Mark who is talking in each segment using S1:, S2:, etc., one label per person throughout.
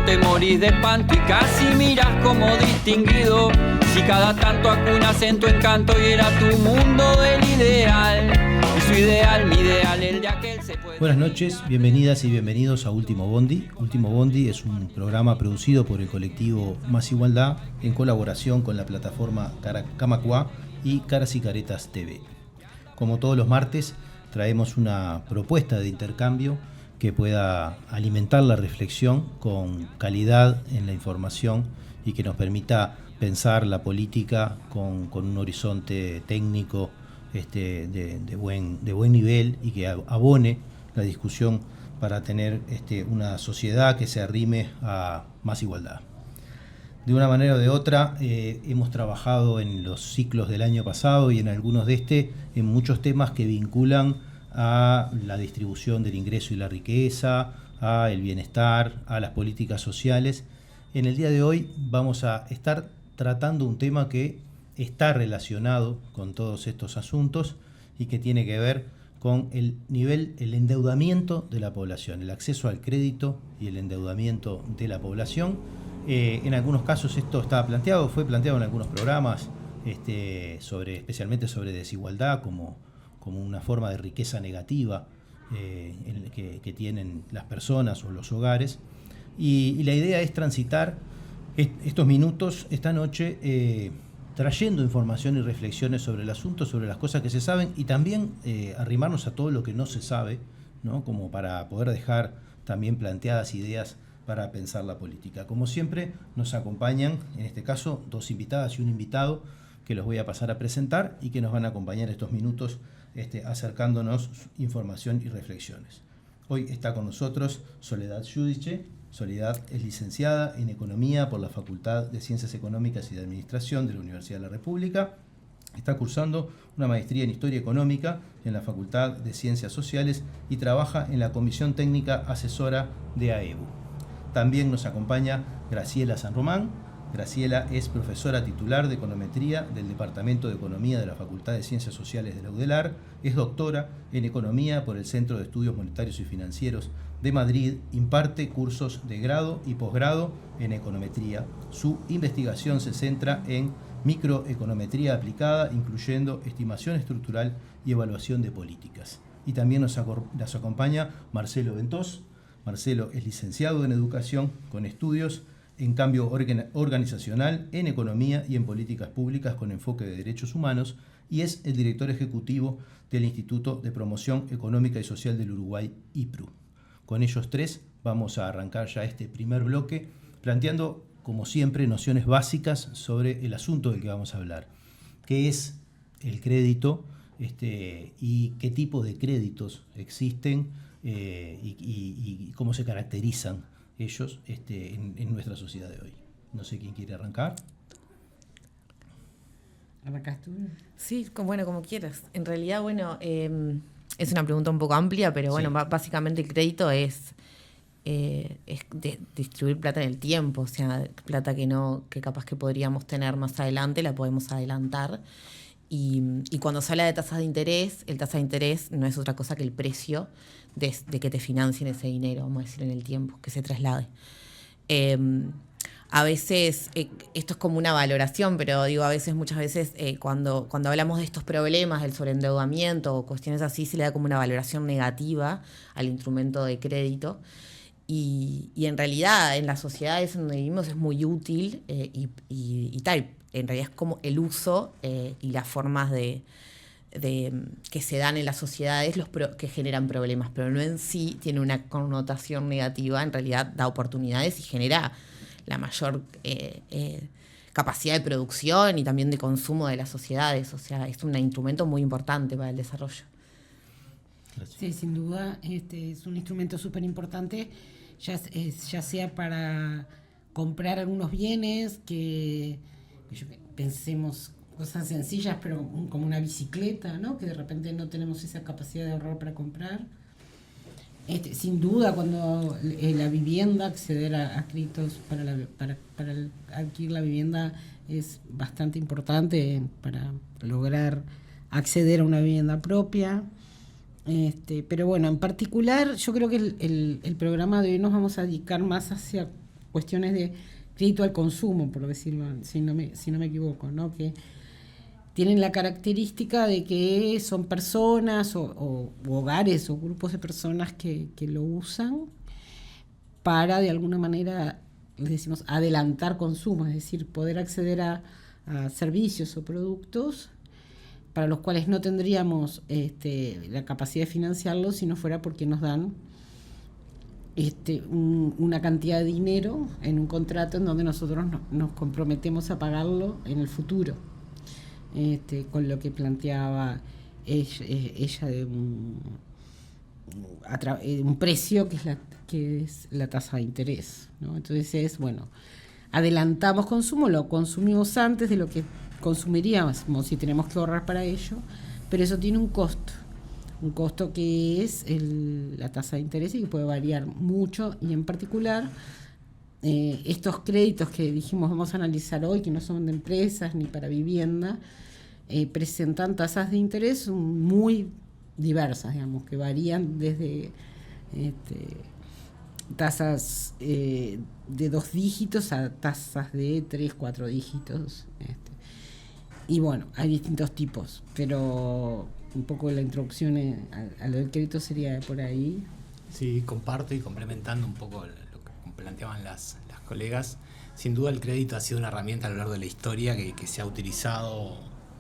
S1: te morís de espanto y casi miras como distinguido. Si cada tanto acunas en tu encanto y era tu mundo el ideal. Y su ideal, mi ideal, el de aquel se puede...
S2: Buenas noches, bienvenidas y bienvenidos a Último Bondi. Último Bondi es un programa producido por el colectivo Más Igualdad en colaboración con la plataforma Camacua y Caras y Caretas TV. Como todos los martes, traemos una propuesta de intercambio que pueda alimentar la reflexión con calidad en la información y que nos permita pensar la política con un horizonte técnico de buen nivel y que abone la discusión para tener una sociedad que se arrime a más igualdad. De una manera o de otra, hemos trabajado en los ciclos del año pasado y en algunos de en muchos temas que vinculan a la distribución del ingreso y la riqueza, a el bienestar, a las políticas sociales. En el día de hoy vamos a estar tratando un tema que está relacionado con todos estos asuntos y que tiene que ver con el endeudamiento de la población, el acceso al crédito y el endeudamiento de la población. En algunos casos esto fue planteado en algunos programas, especialmente sobre desigualdad como una forma de riqueza negativa que tienen las personas o los hogares. Y la idea es transitar estos minutos, esta noche, trayendo información y reflexiones sobre el asunto, sobre las cosas que se saben y también arrimarnos a todo lo que no se sabe, ¿no? Como para poder dejar también planteadas ideas para pensar la política. Como siempre, nos acompañan, en este caso, dos invitadas y un invitado que los voy a pasar a presentar y que nos van a acompañar estos minutos acercándonos información y reflexiones. Hoy está con nosotros Soledad Giudice. Soledad es licenciada en Economía por la Facultad de Ciencias Económicas y de Administración de la Universidad de la República. Está cursando una maestría en Historia Económica en la Facultad de Ciencias Sociales y trabaja en la Comisión Técnica Asesora de AEBU. También nos acompaña Graciela San Román. Graciela es profesora titular de Econometría del Departamento de Economía de la Facultad de Ciencias Sociales de la UDELAR. Es doctora en Economía por el Centro de Estudios Monetarios y Financieros de Madrid. Imparte cursos de grado y posgrado en Econometría. Su investigación se centra en microeconometría aplicada, incluyendo estimación estructural y evaluación de políticas. Y también nos acompaña Marcelo Ventós. Marcelo es licenciado en Educación con estudios en cambio organizacional, en economía y en políticas públicas con enfoque de derechos humanos y es el director ejecutivo del Instituto de Promoción Económica y Social del Uruguay, IPRU. Con ellos tres vamos a arrancar ya este primer bloque planteando, como siempre, nociones básicas sobre el asunto del que vamos a hablar. ¿Qué es el crédito y qué tipo de créditos existen y cómo se caracterizan ellos en nuestra sociedad de hoy? No sé quién quiere arrancar.
S3: ¿Arrancás tú?
S4: Sí, como quieras. En realidad, es una pregunta un poco amplia, pero bueno, sí. Básicamente el crédito es distribuir plata en el tiempo, o sea, plata que capaz que podríamos tener más adelante, la podemos adelantar. Y cuando se habla de tasas de interés, el tasa de interés no es otra cosa que el precio de que te financien ese dinero, vamos a decir, en el tiempo, que se traslade. A veces, esto es como una valoración, pero muchas veces cuando hablamos de estos problemas, del sobreendeudamiento o cuestiones así, se le da como una valoración negativa al instrumento de crédito. Y en realidad, en las sociedades donde vivimos es muy útil y tal. En realidad es como el uso y las formas que se dan en las sociedades que generan problemas, pero no en sí tiene una connotación negativa, en realidad da oportunidades y genera la mayor capacidad de producción y también de consumo de las sociedades, o sea, es un instrumento muy importante para el desarrollo.
S2: Gracias.
S3: Sí, sin duda, es un instrumento súper importante, ya sea para comprar algunos bienes que pensemos cosas sencillas, pero como una bicicleta, ¿no? Que de repente no tenemos esa capacidad de ahorrar para comprar. Sin duda, cuando la vivienda, acceder a créditos para adquirir la vivienda es bastante importante para lograr acceder a una vivienda propia. Pero bueno, en particular yo creo que el programa de hoy nos vamos a dedicar más hacia cuestiones de crédito al consumo, por decirlo, si no me equivoco, ¿no? Que tienen la característica de que son personas o hogares o grupos de personas que lo usan para, de alguna manera, les decimos, adelantar consumo, es decir, poder acceder a servicios o productos para los cuales no tendríamos la capacidad de financiarlos si no fuera porque nos dan una cantidad de dinero en un contrato en donde nosotros nos comprometemos a pagarlo en el futuro. Con lo que planteaba ella de un precio que es la tasa de interés, ¿no? Entonces adelantamos consumo, lo consumimos antes de lo que consumiríamos, como si tenemos que ahorrar para ello, pero eso tiene un costo que es la tasa de interés y que puede variar mucho, y en particular estos créditos que dijimos vamos a analizar hoy, que no son de empresas ni para vivienda, presentan tasas de interés muy diversas, digamos, que varían desde tasas de 2 dígitos a tasas de 3, 4 dígitos. Y bueno, hay distintos tipos, pero un poco la introducción a lo del crédito sería por ahí.
S5: Sí, comparto, y complementando un poco lo que planteaban las colegas, sin duda el crédito ha sido una herramienta a lo largo de la historia que se ha utilizado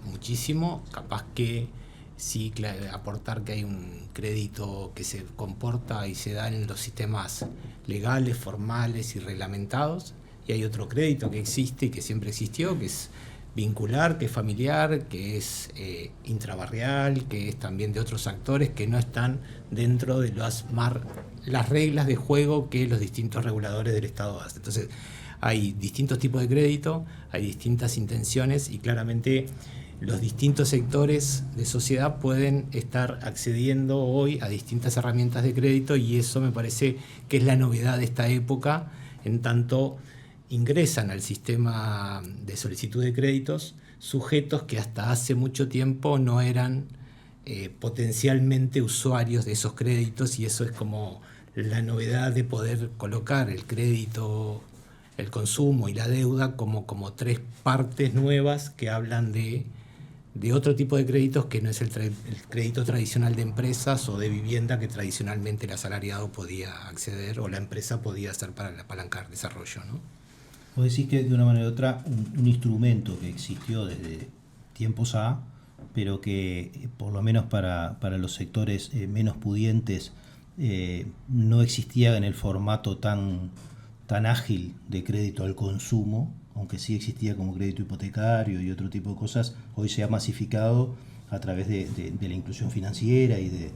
S5: muchísimo. Capaz que sí, aportar que hay un crédito que se comporta y se da en los sistemas legales, formales y reglamentados, y hay otro crédito que existe y que siempre existió, que es vincular, que es familiar, que es intrabarrial, que es también de otros actores que no están dentro de las reglas de juego que los distintos reguladores del Estado hacen. Entonces hay distintos tipos de crédito, hay distintas intenciones, y claramente los distintos sectores de sociedad pueden estar accediendo hoy a distintas herramientas de crédito, y eso me parece que es la novedad de esta época, en tanto ingresan al sistema de solicitud de créditos sujetos que hasta hace mucho tiempo no eran potencialmente usuarios de esos créditos, y eso es como la novedad de poder colocar el crédito, el consumo y la deuda como 3 partes nuevas que hablan de otro tipo de créditos que no es el crédito tradicional de empresas o de vivienda que tradicionalmente el asalariado podía acceder o la empresa podía hacer para apalancar desarrollo, ¿no?
S2: Vos decís que de una manera u otra un instrumento que existió desde tiempos A, pero que por lo menos para los sectores menos pudientes no existía en el formato tan ágil de crédito al consumo, aunque sí existía como crédito hipotecario y otro tipo de cosas. Hoy se ha masificado a través de la inclusión financiera y del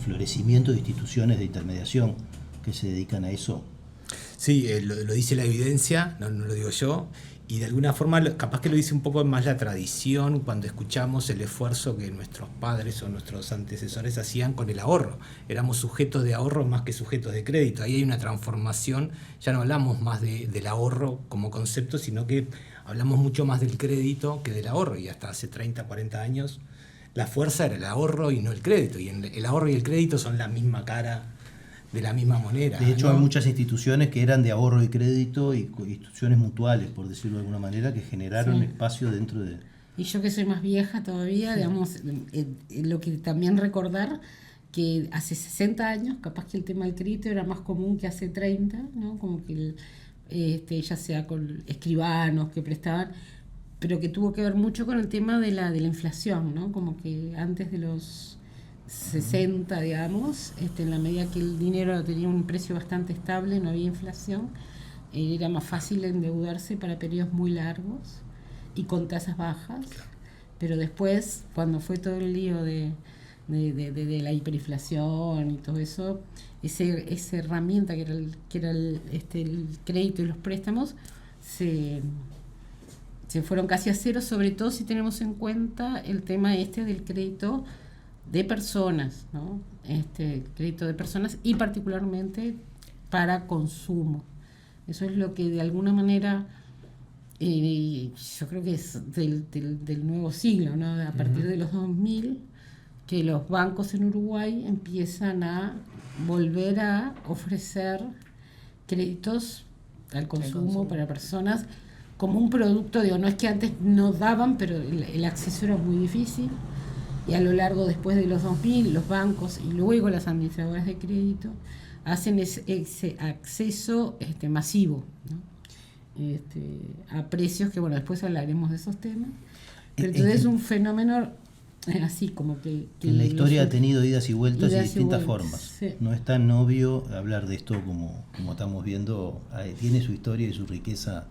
S2: florecimiento de instituciones de intermediación que se dedican a eso.
S5: Sí, lo dice la evidencia, no lo digo yo, y de alguna forma capaz que lo dice un poco más la tradición cuando escuchamos el esfuerzo que nuestros padres o nuestros antecesores hacían con el ahorro. Éramos sujetos de ahorro más que sujetos de crédito. Ahí hay una transformación, ya no hablamos más del ahorro como concepto, sino que hablamos mucho más del crédito que del ahorro, y hasta hace 30, 40 años la fuerza era el ahorro y no el crédito, y el ahorro y el crédito son la misma cara de la misma moneda.
S2: De hecho,
S5: ¿no?
S2: hay muchas instituciones que eran de ahorro y crédito, y instituciones mutuales, por decirlo de alguna manera, que generaron espacio dentro de...
S3: Y yo que soy más vieja todavía, digamos, lo que también recordar que hace 60 años, capaz que el tema del crédito era más común que hace 30, ¿no? Como que ya sea con escribanos que prestaban, pero que tuvo que ver mucho con el tema de la inflación, ¿no? Como que antes de los 60, digamos, en la medida que el dinero tenía un precio bastante estable, no había inflación, era más fácil endeudarse para periodos muy largos y con tasas bajas. Pero después, cuando fue todo el lío de la hiperinflación y todo eso, esa herramienta que era el crédito y los préstamos se fueron casi a cero, sobre todo si tenemos en cuenta el tema del crédito de personas, ¿no? Crédito de personas, y particularmente para consumo. Eso es lo que de alguna manera yo creo que es del nuevo siglo, ¿no? A partir de los 2000, que los bancos en Uruguay empiezan a volver a ofrecer créditos al consumo para personas como un producto, no es que antes no daban, pero el acceso era muy difícil, y a lo largo, después de los 2000, los bancos y luego las administradoras de crédito hacen ese acceso masivo, ¿no? A precios que, bueno, después hablaremos de esos temas, pero entonces es un fenómeno así como que
S2: en la historia ha tenido idas y vueltas y distintas formas.
S3: Sí.
S2: No es tan obvio hablar de esto como estamos viendo. Tiene su historia y su riqueza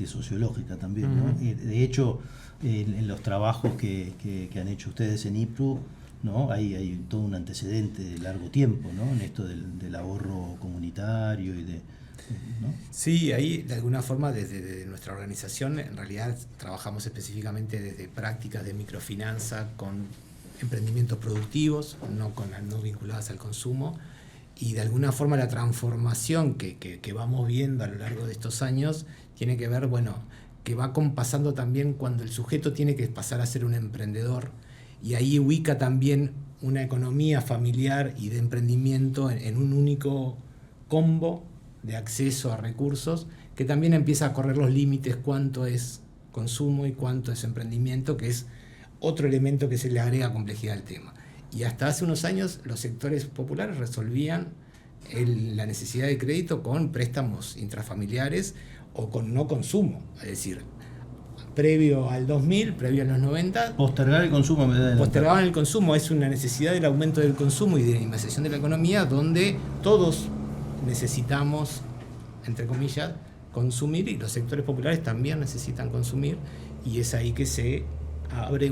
S2: sociológica también, ¿no? De hecho, en los trabajos que han hecho ustedes en IPRU, ¿no? Hay todo un antecedente de largo tiempo, ¿no? En esto del ahorro comunitario y ¿no?
S5: Sí, ahí de alguna forma desde nuestra organización en realidad trabajamos específicamente desde prácticas de microfinanza con emprendimientos productivos, no vinculadas al consumo, y de alguna forma la transformación que vamos viendo a lo largo de estos años tiene que ver, bueno, que va compasando también cuando el sujeto tiene que pasar a ser un emprendedor, y ahí ubica también una economía familiar y de emprendimiento en un único combo de acceso a recursos, que también empieza a correr los límites cuánto es consumo y cuánto es emprendimiento, que es otro elemento que se le agrega complejidad al tema. Y hasta hace unos años los sectores populares resolvían la necesidad de crédito con préstamos intrafamiliares o con no consumo, es decir, previo al 2000, previo a los 90...
S2: Postergar el consumo.
S5: Postergaban el consumo, es una necesidad del aumento del consumo y de la dinamización de la economía, donde todos necesitamos, entre comillas, consumir, y los sectores populares también necesitan consumir, y es ahí que se abre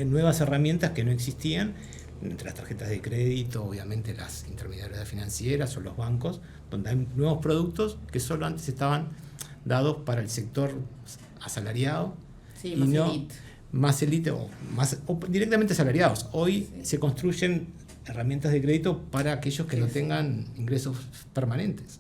S5: nuevas herramientas que no existían, entre las tarjetas de crédito, obviamente las intermediarias financieras o los bancos, donde hay nuevos productos que solo antes estaban dados para el sector asalariado,
S4: sí,
S5: y más elite o directamente asalariados. Hoy se construyen herramientas de crédito para aquellos que no tengan ingresos permanentes.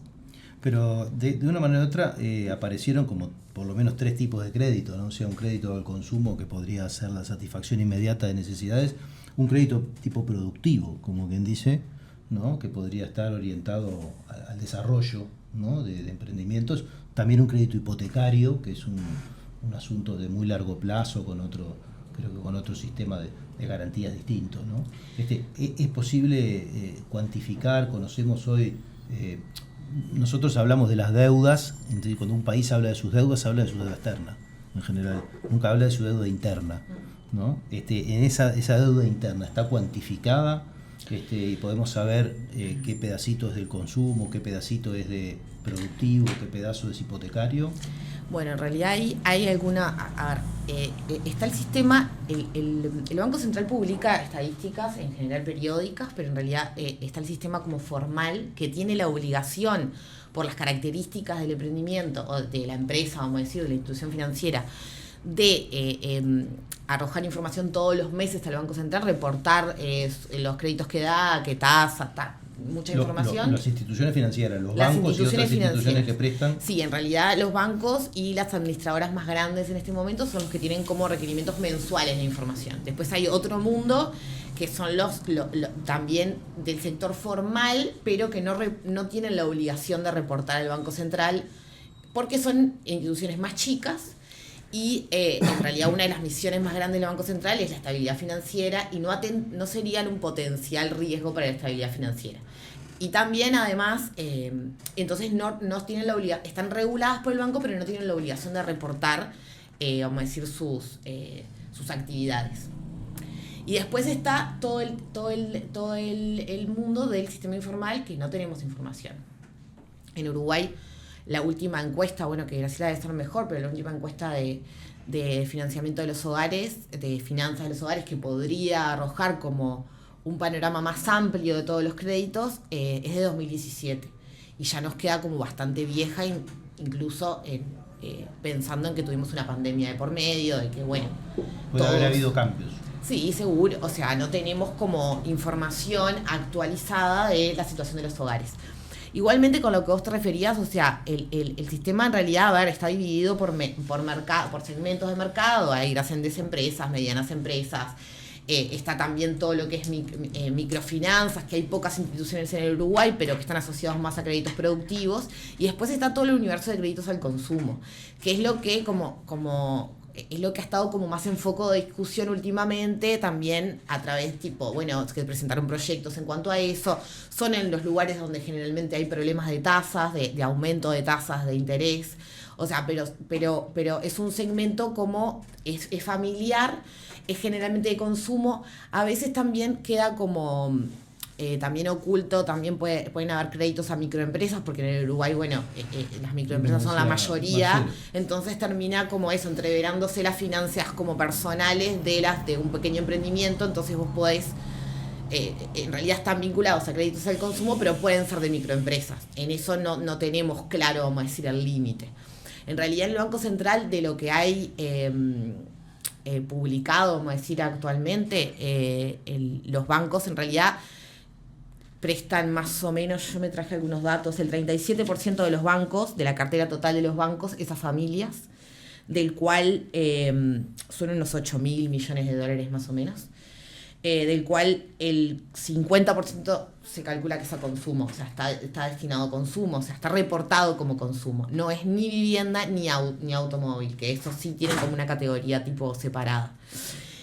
S2: Pero de una manera u otra aparecieron como por lo menos 3 tipos de crédito, ¿no? O sea, un crédito al consumo que podría ser la satisfacción inmediata de necesidades, un crédito tipo productivo, como quien dice, ¿no? Que podría estar orientado al desarrollo, ¿no? de emprendimientos, también un crédito hipotecario, que es un asunto de muy largo plazo con otro sistema de garantías distintos, ¿no? ¿Es posible cuantificar? Conocemos hoy, nosotros hablamos de las deudas, entonces cuando un país habla de sus deudas, habla de su deuda externa, en general, nunca habla de su deuda interna, ¿no? En esa deuda interna está cuantificada, y podemos saber qué pedacito es del consumo, qué pedacito es de productivo, qué pedazo es hipotecario.
S4: Bueno, en realidad hay alguna... está el sistema, el Banco Central publica estadísticas, en general periódicas, pero en realidad está el sistema como formal, que tiene la obligación, por las características del emprendimiento, o de la empresa, vamos a decir, de la institución financiera, de arrojar información todos los meses al Banco Central, reportar los créditos que da, qué tasa, mucha información.
S2: Las instituciones financieras, los bancos y otras instituciones que prestan.
S4: Sí, en realidad los bancos y las administradoras más grandes en este momento son los que tienen como requerimientos mensuales de información. Después hay otro mundo que son los también del sector formal, pero que no tienen la obligación de reportar al Banco Central, porque son instituciones más chicas. Y en realidad una de las misiones más grandes del Banco Central es la estabilidad financiera, y no serían un potencial riesgo para la estabilidad financiera. Y también además, entonces no tienen la obligación, están reguladas por el banco, pero no tienen la obligación de reportar, vamos a decir, sus actividades. Y después está todo el mundo del sistema informal, que no tenemos información. En Uruguay, la última encuesta, bueno, que Graciela debe estar mejor, pero la última encuesta de financiamiento de los hogares, de finanzas de los hogares, que podría arrojar como un panorama más amplio de todos los créditos, es de 2017. Y ya nos queda como bastante vieja, incluso pensando en que tuvimos una pandemia de por medio, de que, bueno...
S2: Puede haber habido cambios.
S4: Sí, seguro. O sea, no tenemos como información actualizada de la situación de los hogares. Igualmente, con lo que vos te referías, o sea, el sistema en realidad, está dividido por mercado, por segmentos de mercado. Hay grandes empresas, medianas empresas, Está también todo lo que es microfinanzas, que hay pocas instituciones en el Uruguay, pero que están asociados más a créditos productivos. Y después está todo el universo de créditos al consumo, que es lo que es lo que ha estado como más en foco de discusión últimamente, también a través que presentaron proyectos en cuanto a eso. Son en los lugares donde generalmente hay problemas de tasas, de aumento de tasas de interés. O sea, pero es un segmento como es familiar, es generalmente de consumo. A veces también queda como también oculto, también pueden haber créditos a microempresas, porque en el Uruguay, las microempresas son la mayoría, entonces termina como eso, entreverándose las finanzas como personales de un pequeño emprendimiento. Entonces vos podés, en realidad están vinculados a créditos al consumo, pero pueden ser de microempresas. En eso no tenemos claro, vamos a decir, el límite. En realidad en el Banco Central, de lo que hay publicado, vamos a decir, actualmente, los bancos en realidad prestan más o menos, yo me traje algunos datos, el 37% de los bancos, de la cartera total de los bancos, es a familias, del cual son unos 8.000 millones de dólares más o menos, del cual el 50% se calcula que es a consumo, o sea, está destinado a consumo, o sea, está reportado como consumo. No es ni vivienda ni automóvil, que eso sí tienen como una categoría tipo separada.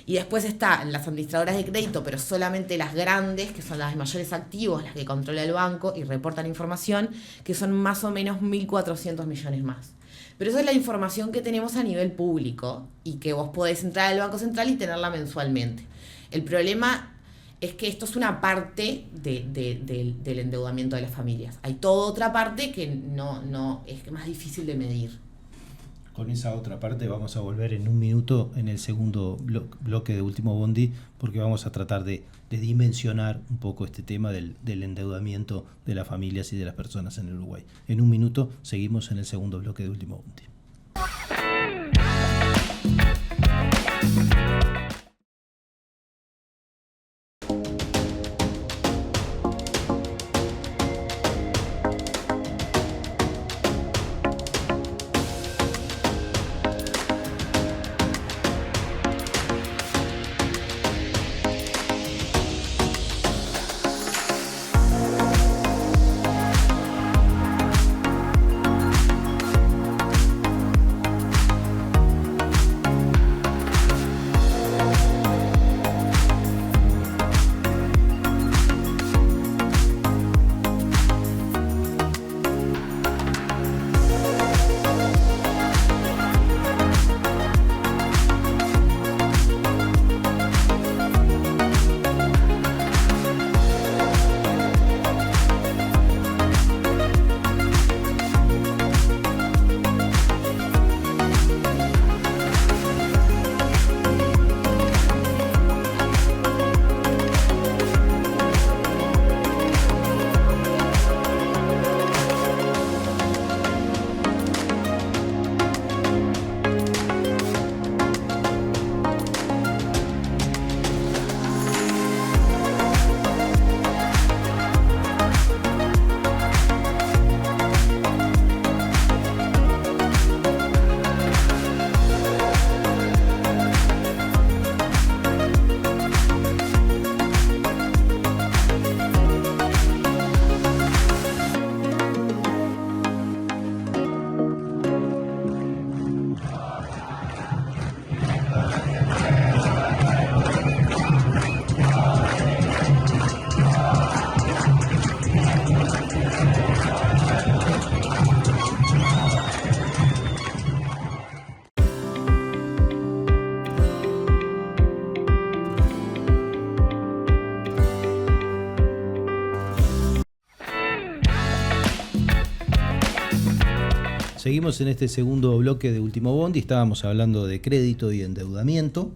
S4: Y después están las administradoras de crédito, pero solamente las grandes, que son las de mayores activos, las que controla el banco y reportan información, que son más o menos 1.400 millones más. Pero esa es la información que tenemos a nivel público y que vos podés entrar al Banco Central y tenerla mensualmente. El problema es que esto es una parte del endeudamiento de las familias. Hay toda otra parte que no es más difícil de medir.
S2: Con esa otra parte vamos a volver en un minuto en el segundo bloque de Último Bondi, porque vamos a tratar de dimensionar un poco este tema del endeudamiento de las familias y de las personas en el Uruguay. En un minuto seguimos en el segundo bloque de Último Bondi. Seguimos en este segundo bloque de Último Bondi. Estábamos hablando de crédito y endeudamiento.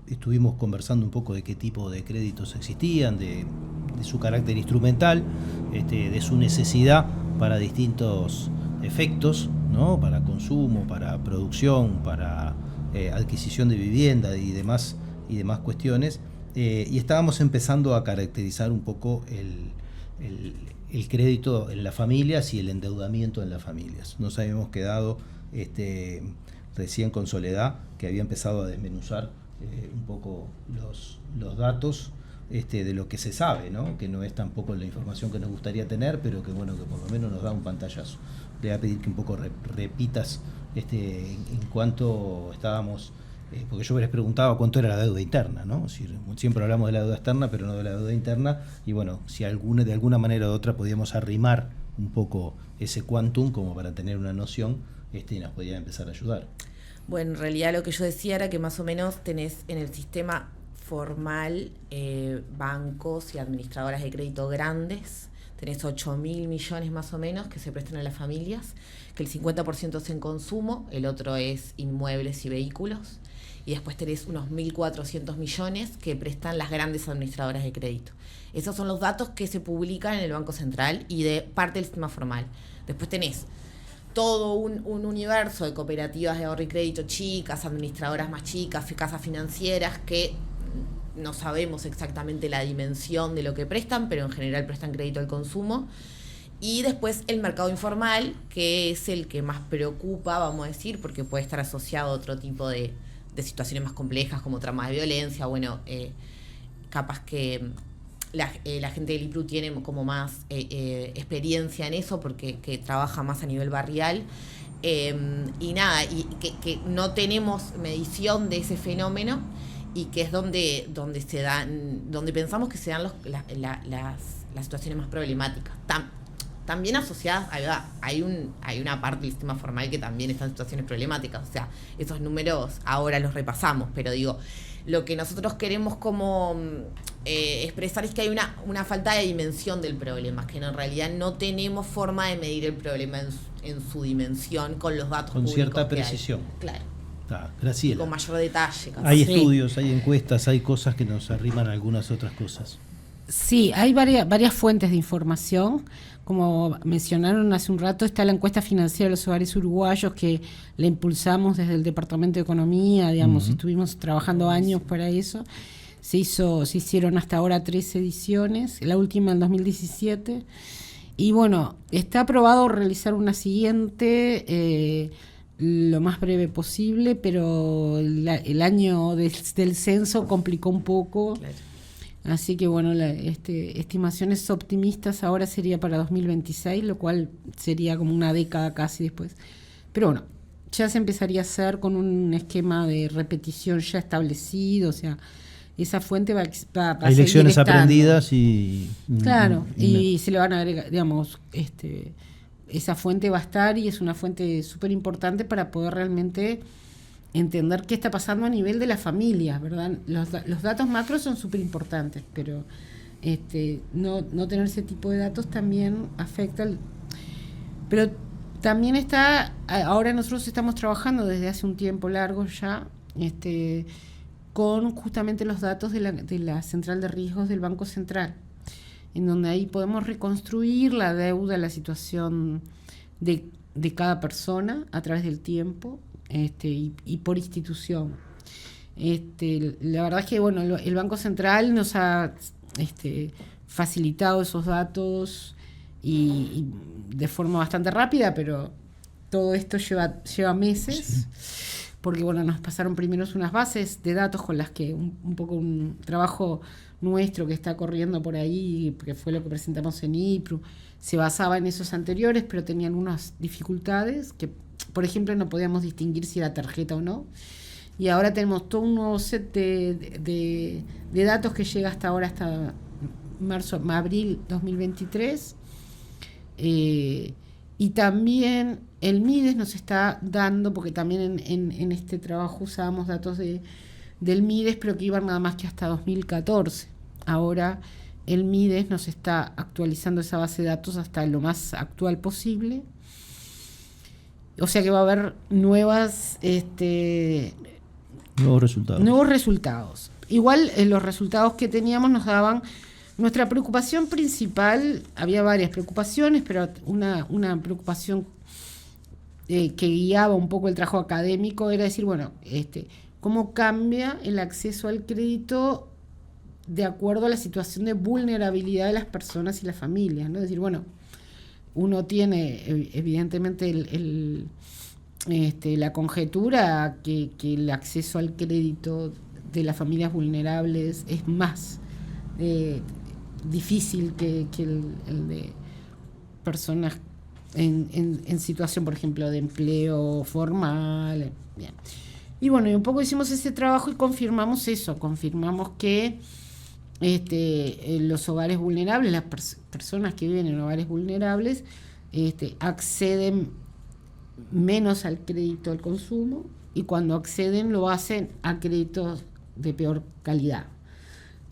S2: Estuvimos conversando un poco de qué tipo de créditos existían, de su carácter instrumental, de su necesidad para distintos efectos, ¿no? Para consumo, para producción, para adquisición de vivienda y demás cuestiones. Y estábamos empezando a caracterizar un poco el crédito en las familias y el endeudamiento en las familias. Nos habíamos quedado recién con Soledad, que había empezado a desmenuzar un poco los datos de lo que se sabe, ¿no? Que no es tampoco la información que nos gustaría tener, pero que bueno, que por lo menos nos da un pantallazo. Le voy a pedir que un poco repitas en cuánto estábamos, porque yo les preguntaba cuánto era la deuda interna, ¿no? Es decir, siempre hablamos de la deuda externa, pero no de la deuda interna, y bueno, si de alguna manera u otra podíamos arrimar un poco ese quantum como para tener una noción, nos podía empezar a ayudar.
S4: Bueno, en realidad lo que yo decía era que más o menos tenés en el sistema formal bancos y administradoras de crédito grandes, tenés 8.000 millones más o menos que se prestan a las familias, que el 50% es en consumo, el otro es inmuebles y vehículos, y después tenés unos 1.400 millones que prestan las grandes administradoras de crédito. Esos son los datos que se publican en el Banco Central y de parte del sistema formal. Después tenés todo un universo de cooperativas de ahorro y crédito chicas, administradoras más chicas, casas financieras que no sabemos exactamente la dimensión de lo que prestan, pero en general prestan crédito al consumo. Y después el mercado informal, que es el que más preocupa, vamos a decir, porque puede estar asociado a otro tipo de situaciones más complejas como tramas de violencia. Bueno, capaz que la gente del IPRU tiene como más experiencia en eso porque que trabaja más a nivel barrial. Y nada, y que no tenemos medición de ese fenómeno y que es donde se dan, donde pensamos que se dan las situaciones más problemáticas. También asociadas, hay una parte del sistema formal que también está en situaciones problemáticas, o sea, esos números ahora los repasamos, pero digo, lo que nosotros queremos como expresar es que hay una falta de dimensión del problema, que en realidad no tenemos forma de medir el problema en su dimensión con los datos
S2: con
S4: públicos
S2: cierta
S4: que
S2: precisión.
S4: hay. Claro.
S2: Graciela.
S4: Con mayor detalle.
S2: Hay estudios, hay encuestas, hay cosas que nos arriman a algunas otras cosas.
S3: Sí, hay varias fuentes de información. Como mencionaron hace un rato, está la encuesta financiera de los hogares uruguayos que la impulsamos desde el Departamento de Economía, digamos, estuvimos trabajando años para eso. Se hicieron hasta ahora 3 ediciones, la última en 2017. Y bueno, está aprobado realizar una siguiente lo más breve posible, pero el año del censo complicó un poco. Claro. Así que bueno, estimaciones optimistas ahora sería para 2026, lo cual sería como una década casi después. Pero bueno, ya se empezaría a hacer con un esquema de repetición ya establecido, o sea, esa fuente va a
S2: hay lecciones
S3: estando.
S2: Aprendidas y
S3: claro, y se le van a agregar, digamos, esa fuente va a estar y es una fuente súper importante para poder realmente entender qué está pasando a nivel de las familias, ¿verdad? Los datos macros son súper importantes, pero no tener ese tipo de datos también afecta. Pero también ahora nosotros estamos trabajando desde hace un tiempo largo ya, con justamente los datos de la central de riesgos del Banco Central, en donde ahí podemos reconstruir la deuda, la situación de cada persona a través del tiempo, y por institución. La verdad es que bueno, el Banco Central nos ha facilitado esos datos y de forma bastante rápida, pero todo esto lleva meses. Sí. Porque bueno, nos pasaron primero unas bases de datos con las que un poco un trabajo nuestro que está corriendo por ahí, que fue lo que presentamos en IPRU, se basaba en esos anteriores, pero tenían unas dificultades que, por ejemplo, no podíamos distinguir si era tarjeta o no. Y ahora tenemos todo un nuevo set de datos que llega hasta ahora, hasta abril 2023. Y también el MIDES nos está dando, porque también en este trabajo usábamos datos del MIDES, pero que iban nada más que hasta 2014. Ahora el MIDES nos está actualizando esa base de datos hasta lo más actual posible. O sea que va a haber nuevos resultados. Igual los resultados que teníamos nos daban nuestra preocupación principal. Había varias preocupaciones, pero una preocupación que guiaba un poco el trabajo académico era decir, bueno, cómo cambia el acceso al crédito de acuerdo a la situación de vulnerabilidad de las personas y las familias, ¿no? Es decir, bueno, uno tiene evidentemente la conjetura que el acceso al crédito de las familias vulnerables es más difícil que el de personas en situación, por ejemplo, de empleo formal. Bien. Y bueno, y un poco hicimos ese trabajo y confirmamos eso, confirmamos que los hogares vulnerables, las personas que viven en hogares vulnerables, acceden menos al crédito al consumo, y cuando acceden lo hacen a créditos de peor calidad.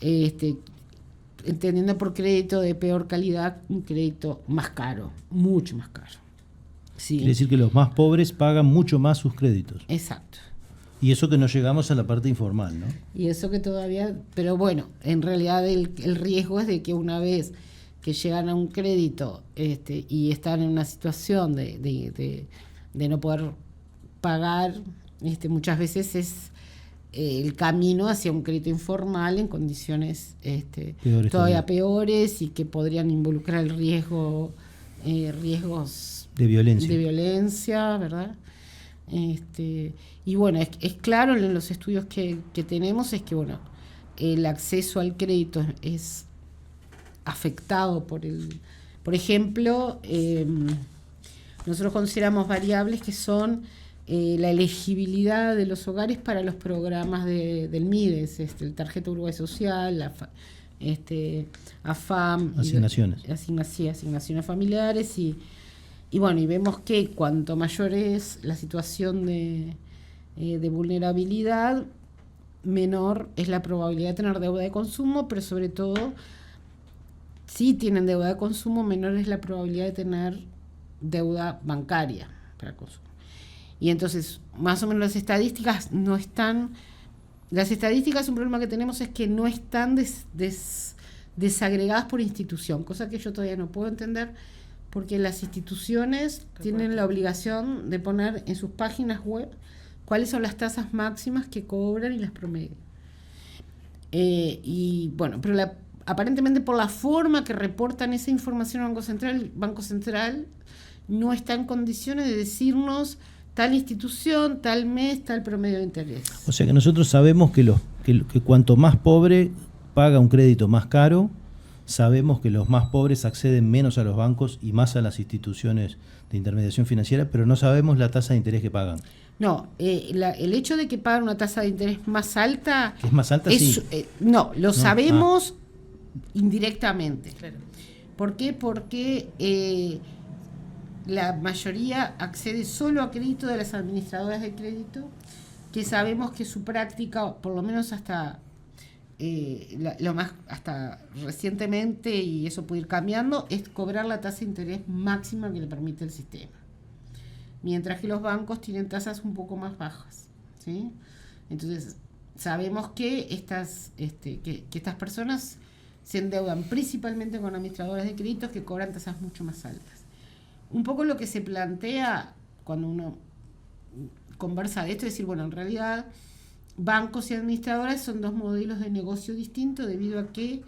S3: Entendiendo por crédito de peor calidad un crédito más caro, mucho más caro. Sí.
S2: Quiere decir que los más pobres pagan mucho más sus créditos.
S3: Exacto.
S2: Y eso que no llegamos a la parte informal, ¿no?
S3: Y eso que todavía, pero bueno, en realidad el riesgo es de que una vez que llegan a un crédito y están en una situación de no poder pagar, muchas veces es el camino hacia un crédito informal en condiciones todavía peores, y que podrían involucrar el riesgos
S2: de
S3: violencia, ¿verdad? Y bueno, es claro en los estudios que tenemos, es que bueno, el acceso al crédito es afectado por ejemplo, nosotros consideramos variables que son la elegibilidad de los hogares para los programas del MIDES, el Tarjeta Uruguay Social, AFAM, asignaciones familiares, y bueno, y vemos que cuanto mayor es la situación de vulnerabilidad, menor es la probabilidad de tener deuda de consumo, pero sobre todo, si tienen deuda de consumo, menor es la probabilidad de tener deuda bancaria para consumo. Y entonces, más o menos las estadísticas no están... Las estadísticas, un problema que tenemos es que no están desagregadas por institución, cosa que yo todavía no puedo entender, porque las instituciones tienen la obligación de poner en sus páginas web cuáles son las tasas máximas que cobran y las promedian. Y bueno, pero aparentemente por la forma que reportan esa información al Banco Central no está en condiciones de decirnos tal institución, tal mes, tal promedio de interés.
S2: O sea que nosotros sabemos que cuanto más pobre paga un crédito más caro, sabemos que los más pobres acceden menos a los bancos y más a las instituciones de intermediación financiera, pero no sabemos la tasa de interés que pagan.
S3: No, el hecho de que pagan una tasa de interés más alta...
S2: ¿Es más alta? Sí.
S3: No, lo sabemos indirectamente. Claro. ¿Por qué? Porque la mayoría accede solo a crédito de las administradoras de crédito, que sabemos que su práctica, por lo menos hasta hasta recientemente, y eso puede ir cambiando, es cobrar la tasa de interés máxima que le permite el sistema, mientras que los bancos tienen tasas un poco más bajas, ¿sí? Entonces sabemos que estas personas se endeudan principalmente con administradoras de créditos que cobran tasas mucho más altas. Un poco lo que se plantea cuando uno conversa de esto es decir, bueno, en realidad bancos y administradoras son dos modelos de negocio distintos, debido a que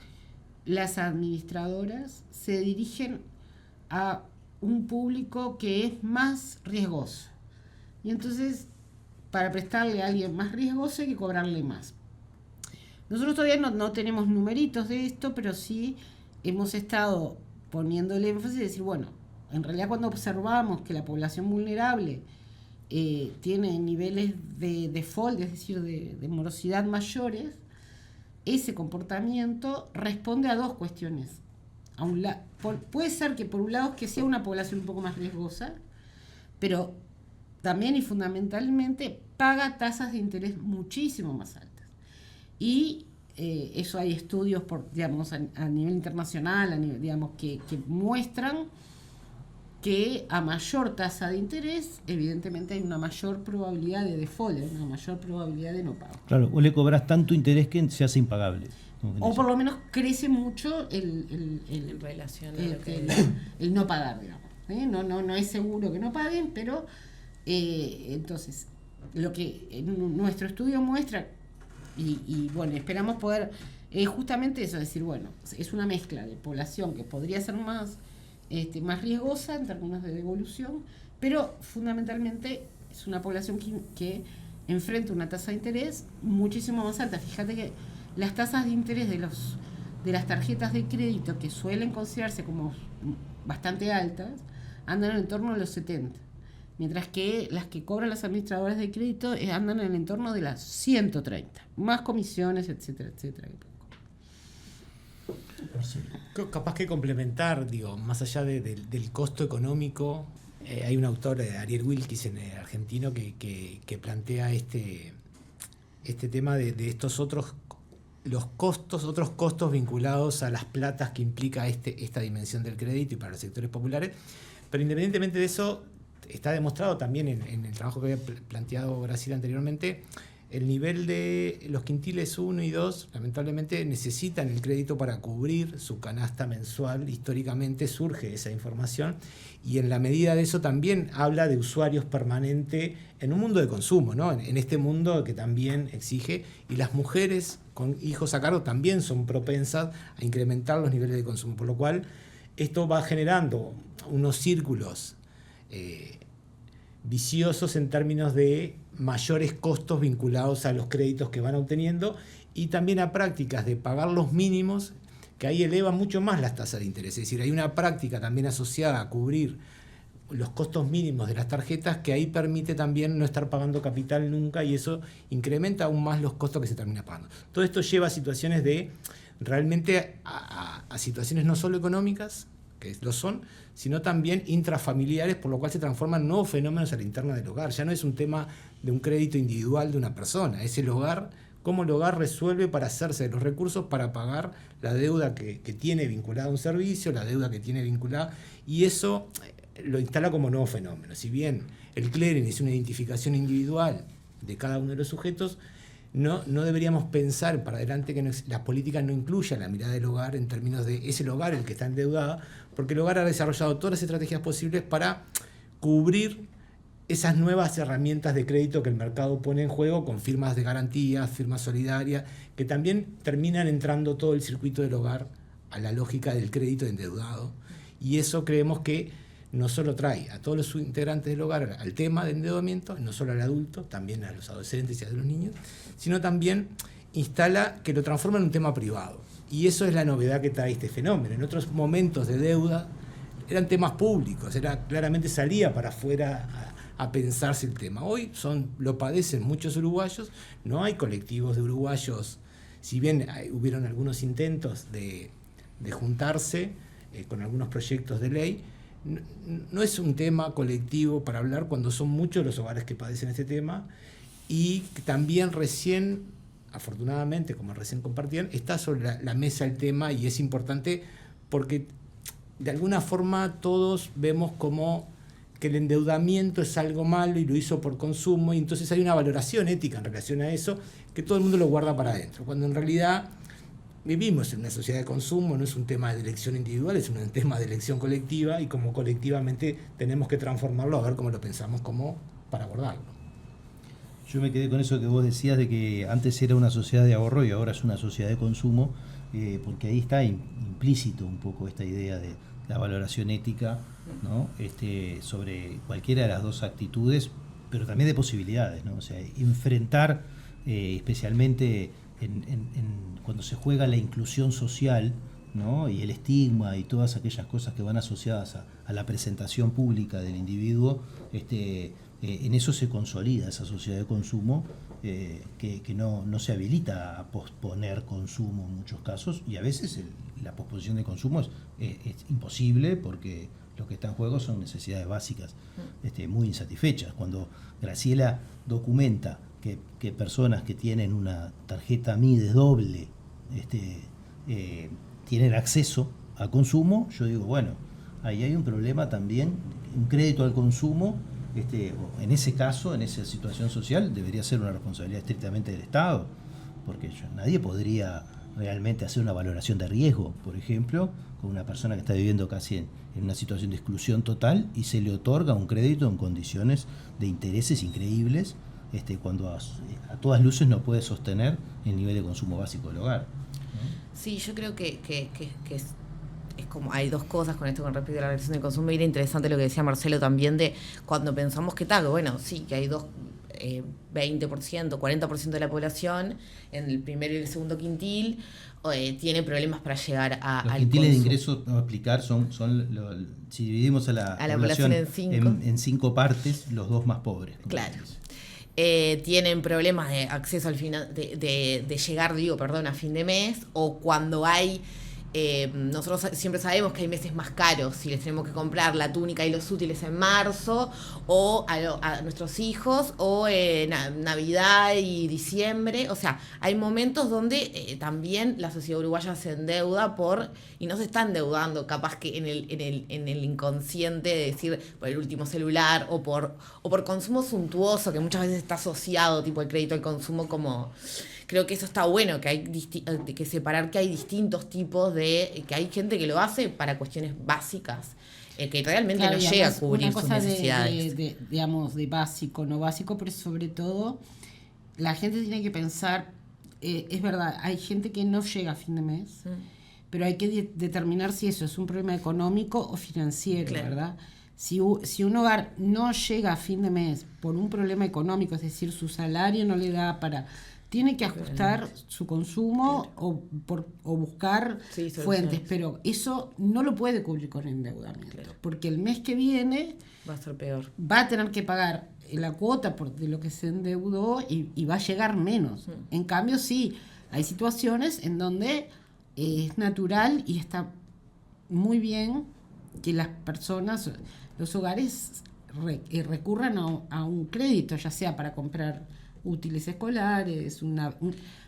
S3: las administradoras se dirigen a un público que es más riesgoso. Y entonces, para prestarle a alguien más riesgoso hay que cobrarle más. Nosotros todavía no tenemos numeritos de esto, pero sí hemos estado poniendo el énfasis de decir, bueno, en realidad cuando observamos que la población vulnerable tiene niveles de default, es decir, de morosidad mayores, ese comportamiento responde a dos cuestiones. Puede ser que por un lado que sea una población un poco más riesgosa, pero también y fundamentalmente paga tasas de interés muchísimo más altas. Y eso hay estudios a nivel internacional, que muestran que a mayor tasa de interés, evidentemente hay una mayor probabilidad de default, una mayor probabilidad de no pago.
S2: Claro, vos le cobras tanto interés que se hace impagable.
S3: O por lo menos crece mucho el no pagar, digamos. No es seguro que no paguen, pero entonces lo que nuestro estudio muestra, y bueno, esperamos poder, justamente eso, decir, bueno, es una mezcla de población que podría ser más riesgosa en términos de devolución, pero fundamentalmente es una población que enfrenta una tasa de interés muchísimo más alta. Fíjate que las tasas de interés de las tarjetas de crédito, que suelen considerarse como bastante altas, andan en el entorno de los 70, mientras que las que cobran las administradoras de crédito andan en el entorno de las 130, más comisiones, etcétera, etcétera.
S5: Capaz que complementar, digo, más allá del costo económico, hay un autor, Ariel Wilkins, argentino, que plantea este tema de estos otros costos vinculados a las platas que implica esta dimensión del crédito y para los sectores populares. Pero independientemente de eso, está demostrado también en el trabajo que había planteado Graciela anteriormente, el nivel de los quintiles 1 y 2 lamentablemente necesitan el crédito para cubrir su canasta mensual. Históricamente surge esa información y en la medida de eso también habla de usuarios permanentes en un mundo de consumo, ¿no? En este mundo que también exige, y las mujeres con hijos a cargo también son propensas a incrementar los niveles de consumo, por lo cual esto va generando unos círculos viciosos en términos de mayores costos vinculados a los créditos que van obteniendo y también a prácticas de pagar los mínimos que ahí elevan mucho más las tasas de interés. Es decir, hay una práctica también asociada a cubrir los costos mínimos de las tarjetas que ahí permite también no estar pagando capital nunca y eso incrementa aún más los costos que se termina pagando. Todo esto lleva a situaciones realmente a situaciones no solo económicas, que lo son, sino también intrafamiliares, por lo cual se transforman nuevos fenómenos a la interna del hogar. Ya no es un tema de un crédito individual de una persona, es el hogar, cómo el hogar resuelve para hacerse de los recursos para pagar la deuda que tiene vinculada a un servicio, la deuda que tiene vinculada, y eso lo instala como nuevo fenómeno. Si bien el clearing es una identificación individual de cada uno de los sujetos, no deberíamos pensar para adelante que las políticas no incluyan la mirada del hogar en términos de es el hogar el que está endeudado, porque el hogar ha desarrollado todas las estrategias posibles para cubrir esas nuevas herramientas de crédito que el mercado pone en juego con firmas de garantía, firmas solidarias, que también terminan entrando todo el circuito del hogar a la lógica del crédito endeudado. Y eso creemos que no solo trae a todos los integrantes del hogar al tema del endeudamiento, no solo al adulto, también a los adolescentes y a los niños, sino también instala que lo transforma en un tema privado. Y eso es la novedad que trae este fenómeno. En otros momentos de deuda eran temas públicos, claramente salía para afuera a pensarse el tema. Hoy lo padecen muchos uruguayos, no hay colectivos de uruguayos, si bien hubieron algunos intentos de juntarse con algunos proyectos de ley, no es un tema colectivo para hablar cuando son muchos los hogares que padecen este tema y también recién, afortunadamente, como recién compartían, está sobre la mesa el tema y es importante porque de alguna forma todos vemos como que el endeudamiento es algo malo y lo hizo por consumo y entonces hay una valoración ética en relación a eso que todo el mundo lo guarda para adentro, cuando en realidad vivimos en una sociedad de consumo, no es un tema de elección individual, es un tema de elección colectiva y como colectivamente tenemos que transformarlo a ver cómo lo pensamos como para abordarlo.
S2: Yo me quedé con eso que vos decías de que antes era una sociedad de ahorro y ahora es una sociedad de consumo, porque ahí está implícito un poco esta idea de la valoración ética, ¿no? Sobre cualquiera de las dos actitudes, pero también de posibilidades, ¿no? O sea, enfrentar especialmente cuando se juega la inclusión social, ¿no? Y el estigma y todas aquellas cosas que van asociadas a la presentación pública del individuo, en eso se consolida esa sociedad de consumo que no se habilita a posponer consumo en muchos casos, y a veces la posposición de consumo es imposible porque lo que está en juego son necesidades básicas muy insatisfechas. Cuando Graciela documenta que personas que tienen una tarjeta Mides doble tienen acceso a consumo, yo digo, bueno, ahí hay un problema también, un crédito al consumo, en ese caso, en esa situación social, debería ser una responsabilidad estrictamente del Estado, porque nadie podría realmente hacer una valoración de riesgo, por ejemplo, con una persona que está viviendo casi en una situación de exclusión total y se le otorga un crédito en condiciones de intereses increíbles, cuando a todas luces no puede sostener el nivel de consumo básico del hogar, ¿no?
S4: Sí, yo creo que es como hay dos cosas con esto con respecto a la relación de consumo, y era interesante lo que decía Marcelo también de cuando pensamos que bueno, sí, que hay dos 20%, 40% de la población en el primero y el segundo quintil tiene problemas para llegar al
S2: Los quintiles de
S4: consumo.
S2: ingresos, vamos a explicar, si dividimos a la población en 5 partes, los 2 más pobres.
S4: Claro. Tienen problemas de acceso al final, de llegar, a fin de mes, o cuando hay, nosotros siempre sabemos que hay meses más caros, si les tenemos que comprar la túnica y los útiles en marzo, o a nuestros hijos, o Navidad y diciembre. O sea, hay momentos donde también la sociedad uruguaya se endeuda y no se está endeudando capaz que en el inconsciente de decir por el último celular o por consumo suntuoso, que muchas veces está asociado tipo el crédito al consumo como... Creo que eso está bueno, que hay que separar que hay distintos tipos que hay gente que lo hace para cuestiones básicas, que realmente no llega a cubrir sus necesidades.
S3: De básico, no básico, pero sobre todo la gente tiene que pensar, es verdad, hay gente que no llega a fin de mes, pero hay que determinar si eso es un problema económico o financiero, claro. ¿Verdad? Si un hogar no llega a fin de mes por un problema económico, es decir, su salario no le da para... Tiene que ajustar su consumo o buscar fuentes, pero eso no lo puede cubrir con endeudamiento, porque el mes que viene
S4: va a ser peor.
S3: Va a tener que pagar la cuota de lo que se endeudó y va a llegar menos. En cambio, sí, hay situaciones en donde es natural y está muy bien que las personas, los hogares recurran a un crédito, ya sea para comprar útiles escolares,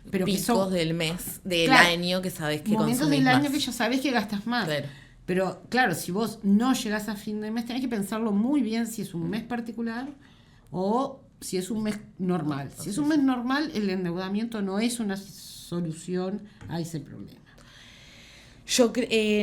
S4: pero picos que son del mes, del año que sabes que consumís
S3: momentos del
S4: más.
S3: año que ya sabes que gastas más. Claro. Pero claro, si vos no llegás a fin de mes, tenés que pensarlo muy bien si es un mes particular o si es un mes normal. Si es un mes normal, el endeudamiento no es una solución a ese problema.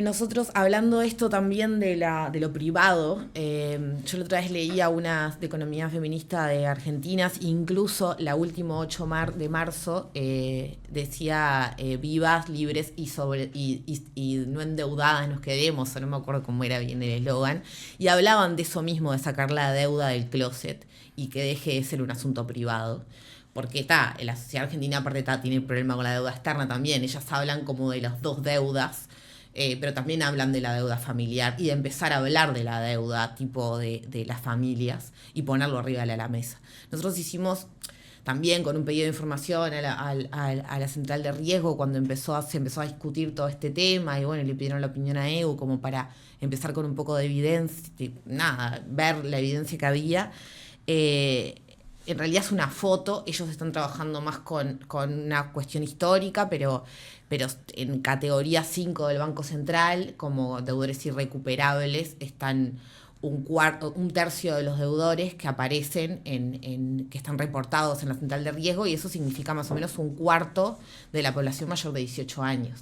S4: Nosotros, hablando esto también de lo privado, yo la otra vez leía unas de economía feminista de argentinas, incluso la última 8 de marzo decía vivas, libres y no endeudadas nos quedemos, o no me acuerdo cómo era bien el eslogan, y hablaban de eso mismo, de sacar la deuda del closet y que deje de ser un asunto privado. Porque la sociedad argentina aparte tiene problema con la deuda externa también. Ellas hablan como de las 2 deudas, pero también hablan de la deuda familiar y de empezar a hablar de la deuda tipo de las familias y ponerlo arriba de la mesa. Nosotros hicimos también con un pedido de información a la central de riesgo cuando se empezó a discutir todo este tema y bueno, le pidieron la opinión a EU como para empezar con un poco de evidencia, ver la evidencia que había. En realidad es una foto, ellos están trabajando más con una cuestión histórica, pero en categoría 5 del Banco Central, como deudores irrecuperables, están un tercio de los deudores que aparecen que están reportados en la central de riesgo, y eso significa más o menos un cuarto de la población mayor de 18 años.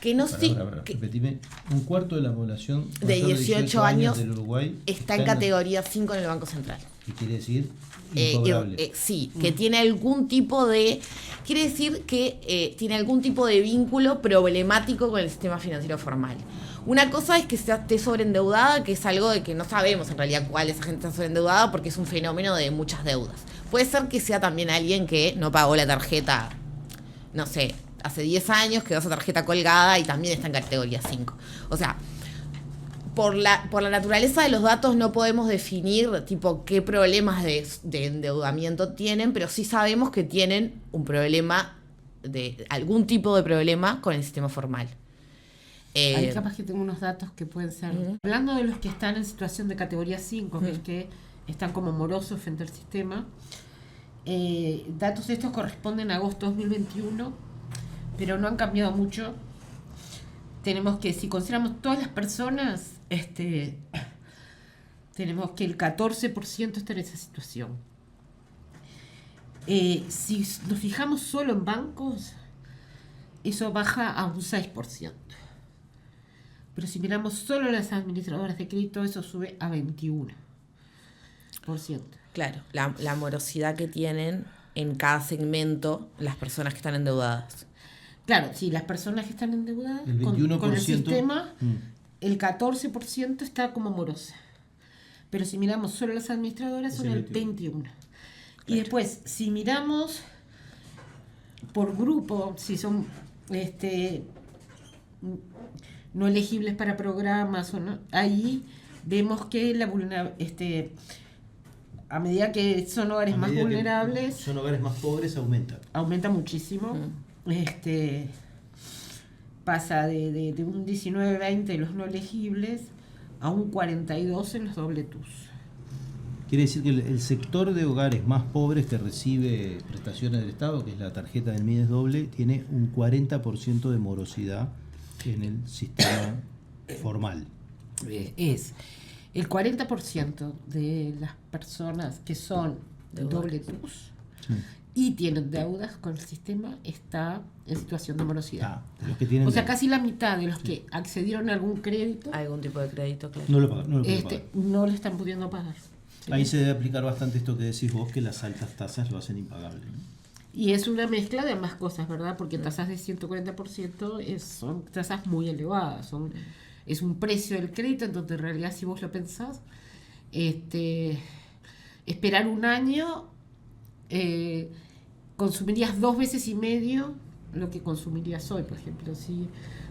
S2: Repetime, un cuarto de la población
S4: de 18 años
S2: del Uruguay
S4: está en categoría 5 en el Banco Central.
S2: ¿Qué quiere decir? Incobrable.
S4: Sí, que tiene algún tipo de... Quiere decir que tiene algún tipo de vínculo problemático con el sistema financiero formal. Una cosa es que esté sobreendeudada, que es algo de que no sabemos en realidad cuál esa gente está sobreendeudada, porque es un fenómeno de muchas deudas. Puede ser que sea también alguien que no pagó la tarjeta, no sé, hace 10 años, quedó esa tarjeta colgada y también está en categoría 5. O sea, por la naturaleza de los datos no podemos definir tipo qué problemas de endeudamiento tienen, pero sí sabemos que tienen un problema, algún tipo de problema con el sistema formal.
S3: Ahí capaz que tengo unos datos que pueden ser... Hablando de los que están en situación de categoría 5, que es que están como morosos frente al sistema, datos estos corresponden a agosto 2021, pero no han cambiado mucho. Tenemos que, si consideramos todas las personas, tenemos que el 14% está en esa situación. Si nos fijamos solo en bancos, eso baja a un 6%. Pero si miramos solo las administradoras de crédito, eso sube a 21%.
S4: Claro, la morosidad que tienen en cada segmento las personas que están endeudadas.
S3: Claro, sí, las personas que están endeudadas
S2: el 21%,
S3: con el sistema, el 14% está como morosa. Pero si miramos solo las administradoras, son el 21%. Y después, si miramos por grupo, si son no elegibles para programas o no, ahí vemos que a medida que son hogares más vulnerables,
S2: son hogares más pobres, aumenta
S3: muchísimo. Pasa de un 19-20 de los no elegibles a un 42 en los dobletus.
S2: Quiere decir que el sector de hogares más pobres que recibe prestaciones del Estado, que es la tarjeta del MIDES doble, tiene un 40% de morosidad en el sistema formal.
S3: Es el 40% de las personas que son dobletus y tienen deudas con el sistema está en situación de morosidad.
S2: Los que tienen
S3: casi la mitad de los que accedieron a algún crédito,
S4: algún tipo de crédito, claro,
S2: no lo pagan,
S3: no lo están pudiendo pagar. ¿Sí?
S2: Ahí se debe aplicar bastante esto que decís vos, que las altas tasas lo hacen impagable, ¿no?
S3: Y es una mezcla de ambas cosas, ¿verdad? Porque tasas de 140% son tasas muy elevadas. Es un precio del crédito, entonces en realidad si vos lo pensás, esperar un año, consumirías 2 veces y medio lo que consumirías hoy. Por ejemplo, si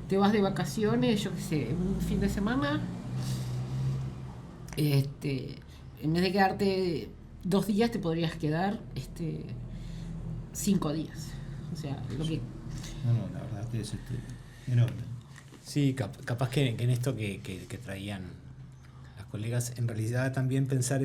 S3: te vas de vacaciones, yo qué sé, un fin de semana, en vez de quedarte 2 días, te podrías quedar 5 días. O sea, lo que...
S2: No, la verdad que es enorme.
S5: Sí, capaz que en esto que traían las colegas, en realidad también pensar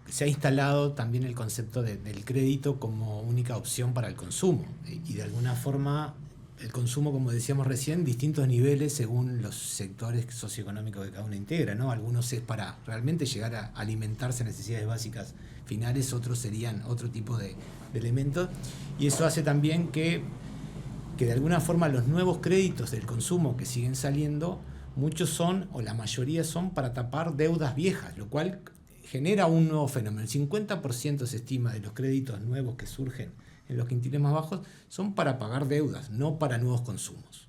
S5: se ha instalado también el concepto del crédito como única opción para el consumo. Y de alguna forma el consumo, como decíamos recién, distintos niveles según los sectores socioeconómicos que cada uno integra, ¿no? Algunos es para realmente llegar a alimentarse necesidades básicas finales, otros serían otro tipo de elementos. Y eso hace también que de alguna forma los nuevos créditos del consumo que siguen saliendo, muchos son, o la mayoría son, para tapar deudas viejas, lo cual genera un nuevo fenómeno. El 50% se estima de los créditos nuevos que surgen en los quintiles más bajos son para pagar deudas, no para nuevos consumos.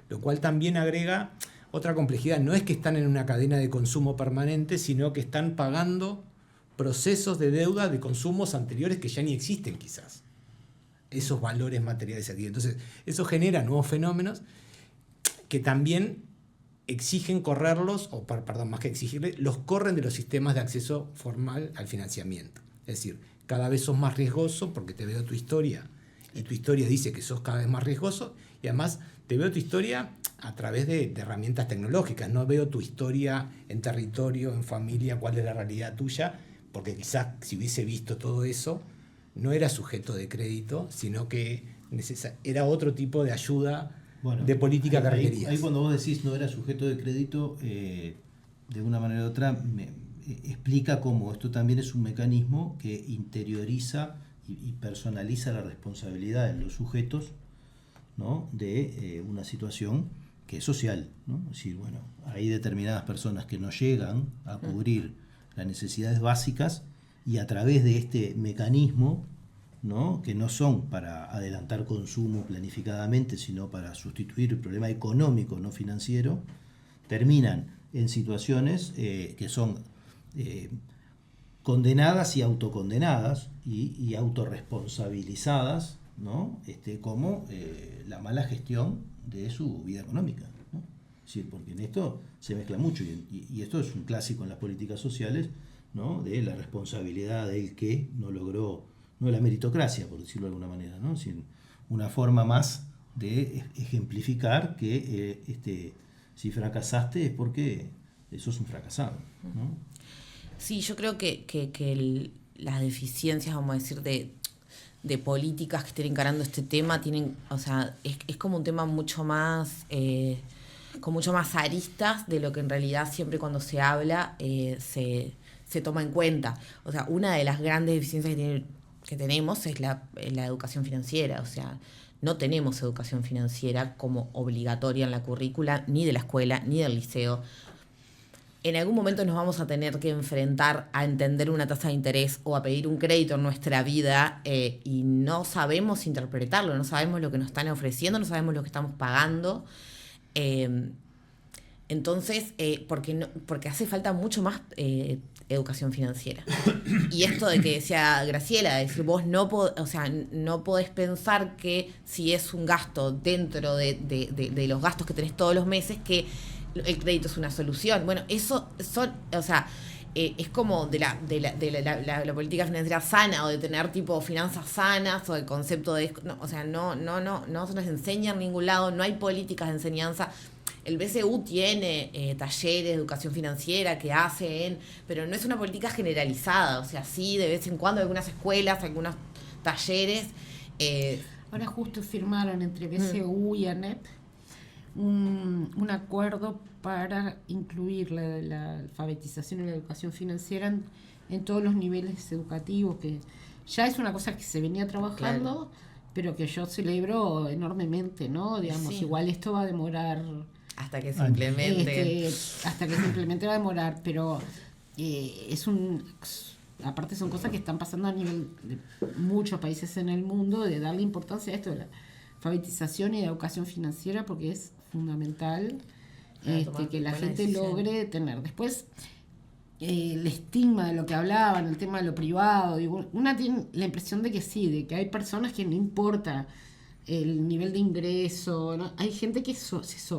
S5: Lo cual también agrega otra complejidad. No es que están en una cadena de consumo permanente, sino que están pagando procesos de deuda de consumos anteriores que ya ni existen quizás. Esos valores materiales aquí. Entonces, eso genera nuevos fenómenos que también exigen correrlos, más que exigirle, los corren de los sistemas de acceso formal al financiamiento. Es decir, cada vez sos más riesgoso porque te veo tu historia y tu historia dice que sos cada vez más riesgoso y además te veo tu historia a través de herramientas tecnológicas. No veo tu historia en territorio, en familia, cuál es la realidad tuya, porque quizás si hubiese visto todo eso, no era sujeto de crédito, sino que era otro tipo de ayuda de política que requerías.
S2: Ahí cuando vos decís no era sujeto de crédito, de una manera u otra explica cómo esto también es un mecanismo que interioriza y personaliza la responsabilidad en los sujetos, ¿no? De una situación que es social, ¿no? Es decir, bueno, hay determinadas personas que no llegan a cubrir las necesidades básicas y a través de este mecanismo, ¿no? Que no son para adelantar consumo planificadamente, sino para sustituir el problema económico, no financiero, terminan en situaciones que son condenadas y autocondenadas y autorresponsabilizadas, ¿no? Como la mala gestión de su vida económica, ¿no? Es decir, porque en esto se mezcla mucho y esto es un clásico en las políticas sociales, ¿no? De la responsabilidad del que no logró, no la meritocracia, por decirlo de alguna manera, ¿no? Sin una forma más de ejemplificar que si fracasaste es porque sos un fracasado, ¿no?
S4: Sí, yo creo que las deficiencias, vamos a decir, de políticas que estén encarando este tema tienen, o sea, es como un tema mucho más con mucho más aristas de lo que en realidad siempre cuando se habla se toma en cuenta. O sea, una de las grandes deficiencias que tenemos es la educación financiera. O sea, no tenemos educación financiera como obligatoria en la currícula, ni de la escuela, ni del liceo. En algún momento nos vamos a tener que enfrentar a entender una tasa de interés o a pedir un crédito en nuestra vida y no sabemos interpretarlo, no sabemos lo que nos están ofreciendo, no sabemos lo que estamos pagando. Entonces, porque hace falta mucho más educación financiera. Y esto de que decía Graciela, es decir, vos no podés pensar que si es un gasto dentro de los gastos que tenés todos los meses, que el crédito es una solución. Bueno, eso es como de la política financiera sana, o de tener tipo finanzas sanas, o el concepto de... No se nos enseña en ningún lado, no hay políticas de enseñanza. El BCU tiene talleres de educación financiera que hacen, pero no es una política generalizada. O sea, sí, de vez en cuando algunas escuelas, algunos talleres.
S3: Ahora justo firmaron entre BCU y ANEP un acuerdo para incluir la alfabetización y la educación financiera en todos los niveles educativos, que ya es una cosa que se venía trabajando, claro, pero que yo celebro enormemente, ¿no? Digamos, sí. Igual esto va a demorar...
S4: Hasta que se implemente.
S3: Hasta que se implemente va a demorar, pero aparte son cosas que están pasando a nivel de muchos países en el mundo, de darle importancia a esto de la alfabetización y de educación financiera, porque es fundamental que la gente logre tener. Después, el estigma de lo que hablaban, el tema de lo privado, digo, una tiene la impresión de que sí, de que hay personas que no importa el nivel de ingreso, ¿no? Hay gente que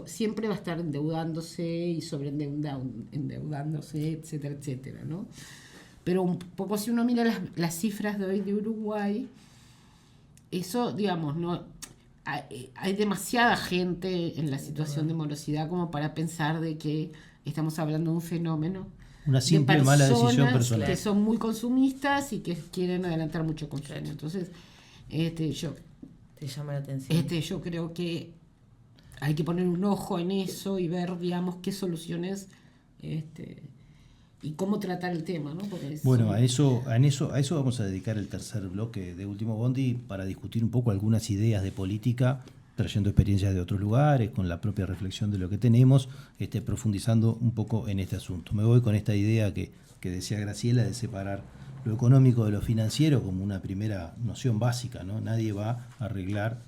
S3: siempre va a estar endeudándose y sobreendeudándose, etcétera, etcétera, ¿no? Pero un poco si uno mira las cifras de hoy de Uruguay, eso, digamos, no hay demasiada gente en la situación de morosidad como para pensar de que estamos hablando de un fenómeno.
S2: Una simple mala decisión personal.
S3: Que son muy consumistas y que quieren adelantar mucho consumo.
S4: Claro.
S3: Entonces,
S4: te llama la atención.
S3: Yo creo que hay que poner un ojo en eso y ver, digamos, qué soluciones y cómo tratar el tema, ¿no? Porque
S2: bueno, a eso vamos a dedicar el tercer bloque de Último Bondi, para discutir un poco algunas ideas de política, trayendo experiencias de otros lugares, con la propia reflexión de lo que tenemos, profundizando un poco en este asunto. Me voy con esta idea que decía Graciela, de separar lo económico de lo financiero como una primera noción básica, ¿no? Nadie va a arreglar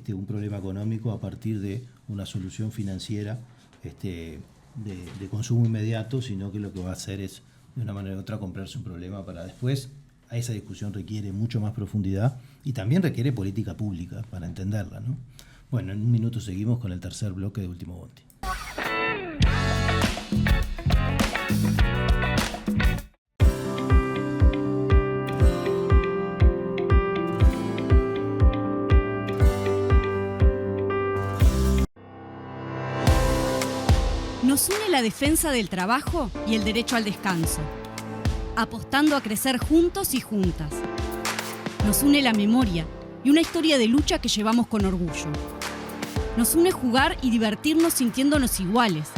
S2: un problema económico a partir de una solución financiera de consumo inmediato, sino que lo que va a hacer es, de una manera u otra, comprarse un problema para después. A esa discusión requiere mucho más profundidad y también requiere política pública para entenderla, ¿no? Bueno, en un minuto seguimos con el tercer bloque de Último Bondi.
S6: Nos une la defensa del trabajo y el derecho al descanso, apostando a crecer juntos y juntas. Nos une la memoria y una historia de lucha que llevamos con orgullo. Nos une jugar y divertirnos sintiéndonos iguales,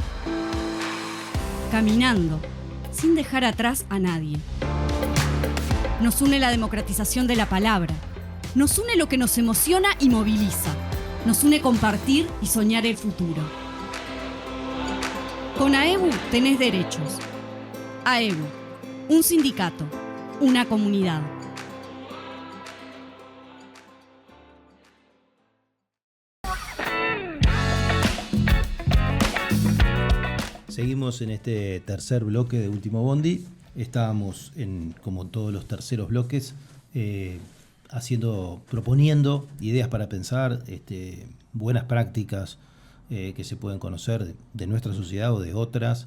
S6: caminando, sin dejar atrás a nadie. Nos une la democratización de la palabra. Nos une lo que nos emociona y moviliza. Nos une compartir y soñar el futuro. Con AEBU tenés derechos. AEBU, un sindicato, una comunidad.
S2: Seguimos en este tercer bloque de Último Bondi. Estábamos, como todos los terceros bloques, proponiendo ideas para pensar, buenas prácticas que se pueden conocer de nuestra sociedad o de otras,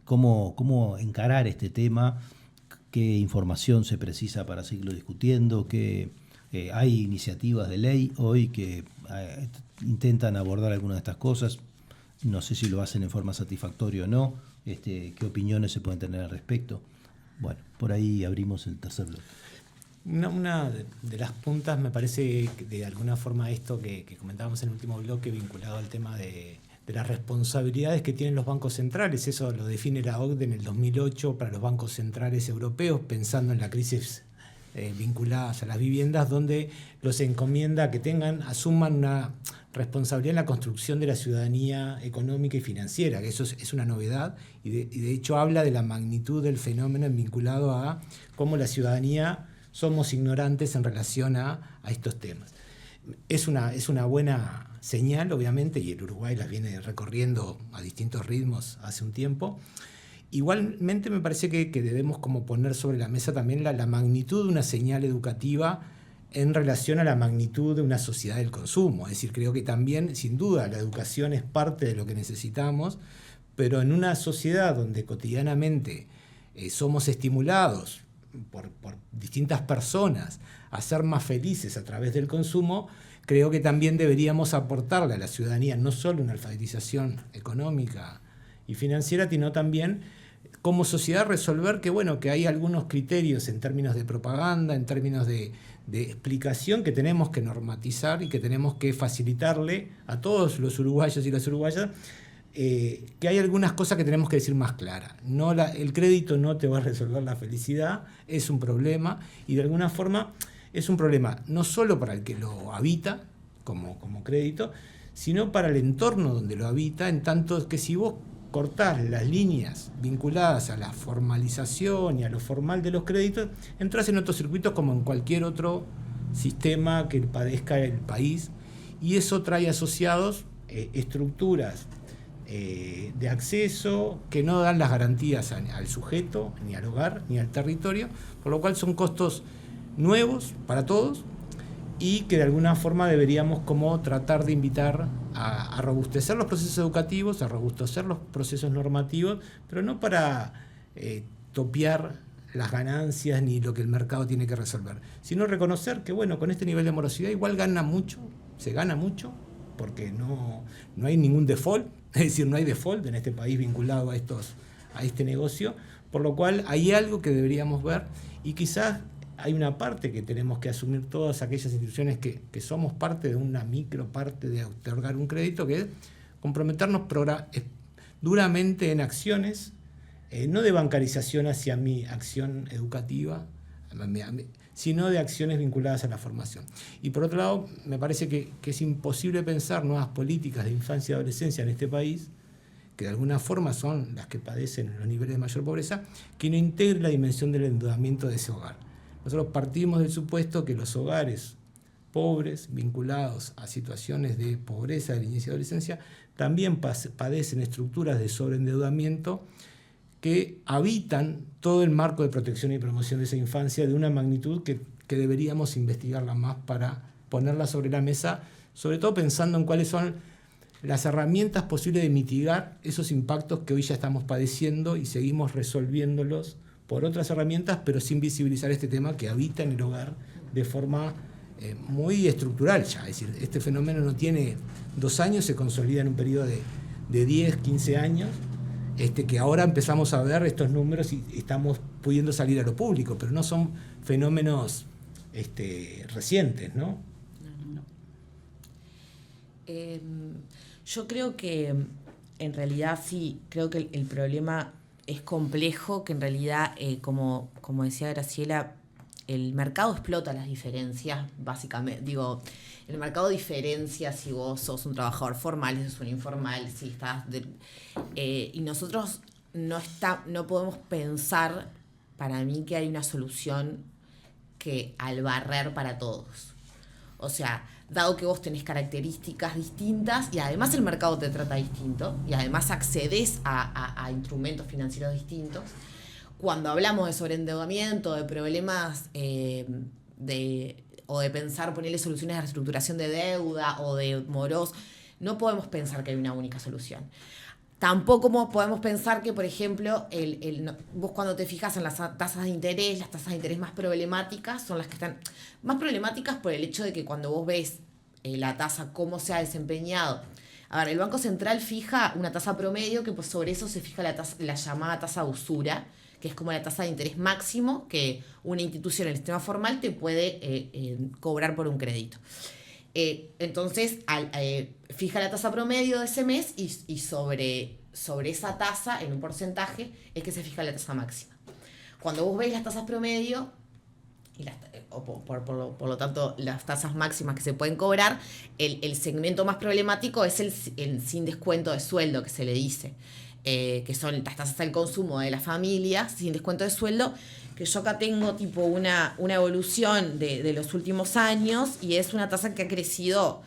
S2: cómo encarar este tema, qué información se precisa para seguirlo discutiendo, hay iniciativas de ley hoy que intentan abordar algunas de estas cosas. No sé si lo hacen en forma satisfactoria o no, qué opiniones se pueden tener al respecto. Bueno, por ahí abrimos el tercer bloque.
S5: Una de las puntas, me parece, que de alguna forma esto que comentábamos en el último bloque, vinculado al tema de las responsabilidades que tienen los bancos centrales. Eso lo define la OCDE en el 2008 para los bancos centrales europeos, pensando en la crisis vinculadas a las viviendas, donde los encomienda a que asuman una responsabilidad en la construcción de la ciudadanía económica y financiera, que eso es una novedad, y de hecho habla de la magnitud del fenómeno vinculado a cómo la ciudadanía somos ignorantes en relación a estos temas. Es una buena señal, obviamente, y el Uruguay las viene recorriendo a distintos ritmos hace un tiempo. Igualmente me parece que debemos como poner sobre la mesa también la magnitud de una señal educativa en relación a la magnitud de una sociedad del consumo. Es decir, creo que también, sin duda, la educación es parte de lo que necesitamos, pero en una sociedad donde cotidianamente somos estimulados por distintas personas a ser más felices a través del consumo, creo que también deberíamos aportarle a la ciudadanía no solo una alfabetización económica y financiera, sino también como sociedad resolver que hay algunos criterios en términos de propaganda, en términos de explicación que tenemos que normatizar y que tenemos que facilitarle a todos los uruguayos y las uruguayas, que hay algunas cosas que tenemos que decir más claras. El crédito no te va a resolver la felicidad, es un problema, y de alguna forma es un problema no solo para el que lo habita como crédito, sino para el entorno donde lo habita, en tanto que si vos cortás las líneas vinculadas a la formalización y a lo formal de los créditos, entras en otros circuitos como en cualquier otro sistema que padezca el país, y eso trae asociados estructuras de acceso que no dan las garantías al sujeto, ni al hogar, ni al territorio, por lo cual son costos nuevos para todos, y que de alguna forma deberíamos como tratar de invitar a robustecer los procesos educativos, a robustecer los procesos normativos, pero no para topiar las ganancias ni lo que el mercado tiene que resolver, sino reconocer que con este nivel de morosidad igual se gana mucho, porque no hay ningún default, es decir, no hay default en este país vinculado a este negocio, por lo cual hay algo que deberíamos ver, y quizás hay una parte que tenemos que asumir todas aquellas instituciones que somos parte de una micro parte de otorgar un crédito, que es comprometernos duramente en acciones, no de bancarización hacia mi acción educativa, sino de acciones vinculadas a la formación. Y por otro lado, me parece que es imposible pensar nuevas políticas de infancia y adolescencia en este país, que de alguna forma son las que padecen los niveles de mayor pobreza, que no integre la dimensión del endeudamiento de ese hogar. Nosotros partimos del supuesto que los hogares pobres, vinculados a situaciones de pobreza de la niñez y adolescencia, también padecen estructuras de sobreendeudamiento que habitan todo el marco de protección y promoción de esa infancia de una magnitud que deberíamos investigarla más para ponerla sobre la mesa, sobre todo pensando en cuáles son las herramientas posibles de mitigar esos impactos que hoy ya estamos padeciendo y seguimos resolviéndolos por otras herramientas, pero sin visibilizar este tema que habita en el hogar de forma muy estructural ya. Es decir, este fenómeno no tiene 2 años, se consolida en un periodo de 10, 15 años, que ahora empezamos a ver estos números y estamos pudiendo salir a lo público, pero no son fenómenos recientes, ¿no?
S4: No. Yo creo que en realidad sí, creo que el problema es complejo, que en realidad, como decía Graciela, el mercado explota las diferencias, básicamente. Digo, el mercado diferencia si vos sos un trabajador formal, si sos un informal, si estás... y nosotros no podemos pensar, para mí, que hay una solución que al barrer para todos. O sea, dado que vos tenés características distintas y además el mercado te trata distinto y además accedes a instrumentos financieros distintos, cuando hablamos de sobreendeudamiento, de problemas o de pensar, ponerle soluciones de reestructuración de deuda o de moros, no podemos pensar que hay una única solución. Tampoco podemos pensar que, por ejemplo, vos cuando te fijas en las tasas de interés, las tasas de interés más problemáticas son las que están más problemáticas por el hecho de que cuando vos ves la tasa, cómo se ha desempeñado. A ver, el Banco Central fija una tasa promedio que pues sobre eso se fija la llamada tasa de usura, que es como la tasa de interés máximo que una institución en el sistema formal te puede cobrar por un crédito. Entonces, fija la tasa promedio de ese mes y sobre esa tasa, en un porcentaje, es que se fija la tasa máxima. Cuando vos ves las tasas promedio, por lo tanto las tasas máximas que se pueden cobrar, el segmento más problemático es el sin descuento de sueldo que se le dice. que son las tasas al consumo de las familias sin descuento de sueldo, que yo acá tengo tipo una evolución de los últimos años, y es una tasa que ha crecido.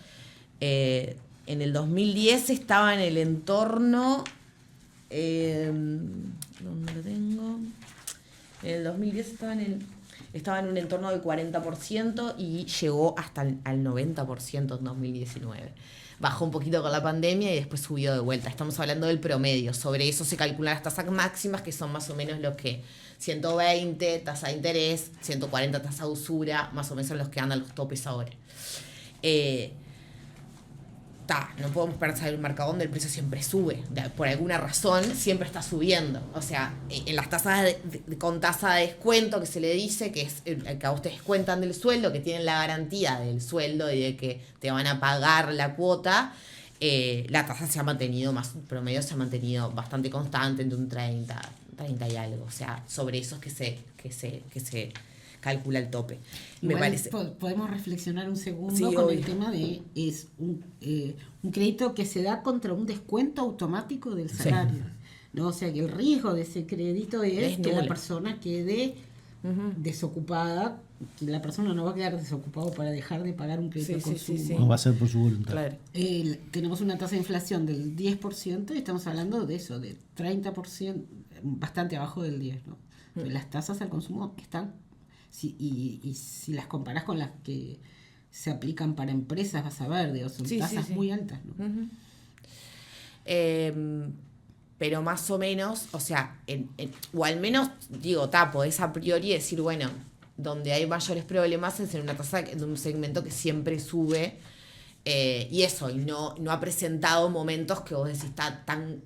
S4: En el 2010 estaba en el entorno, ¿dónde lo tengo? En el 2010 estaba en un entorno del 40% y llegó hasta al 90% en 2019. Bajó un poquito con la pandemia y después subió de vuelta. Estamos hablando del promedio. Sobre eso se calculan las tasas máximas, que son más o menos los que 120 tasa de interés, 140 tasa de usura, más o menos son los que andan los topes ahora. No podemos pensar un mercado donde el precio siempre sube. Por alguna razón siempre está subiendo. O sea, en las tasas con tasa de descuento que se le dice, que es el que a ustedes cuentan del sueldo, que tienen la garantía del sueldo y de que te van a pagar la cuota, la tasa se ha mantenido, más promedio se ha mantenido bastante constante, entre un 30 y algo. O sea, sobre eso es que se calcula el tope.
S3: Igual
S4: me parece.
S3: Podemos reflexionar un segundo
S4: Sí,
S3: con
S4: obvio.
S3: el tema de es un crédito que se da contra un descuento automático del salario. ¿No? O sea, que el riesgo de ese crédito es que
S4: nulo.
S3: la persona quede desocupada, que la persona no va a quedar desocupada para dejar de pagar un crédito de consumo.
S4: sí.
S2: No va a ser por su voluntad.
S4: Claro.
S3: Tenemos una tasa de inflación del 10% y estamos hablando de eso, de 30%, bastante abajo del 10%, ¿no? Las tasas al consumo están, y si las comparás con las que se aplican para empresas, vas a ver, digo, son tasas muy altas, ¿no?
S4: Pero más o menos, o sea, o al menos, digo, podés a priori decir, bueno, donde hay mayores problemas es en una tasa de un segmento que siempre sube, y eso, y no ha presentado momentos que vos decís,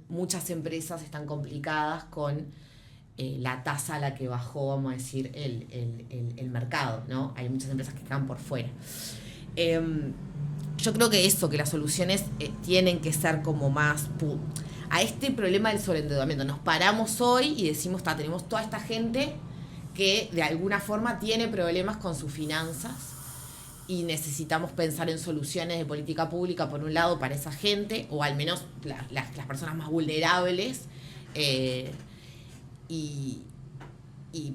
S4: muchas empresas están complicadas con la tasa a la que bajó, vamos a decir, el mercado, ¿no? Hay muchas empresas que quedan por fuera. Yo creo que las soluciones tienen que ser como más a este problema del sobreendeudamiento. Nos paramos hoy y decimos, tenemos toda esta gente que de alguna forma tiene problemas con sus finanzas y necesitamos pensar en soluciones de política pública, por un lado, para esa gente, o al menos las personas más vulnerables. Y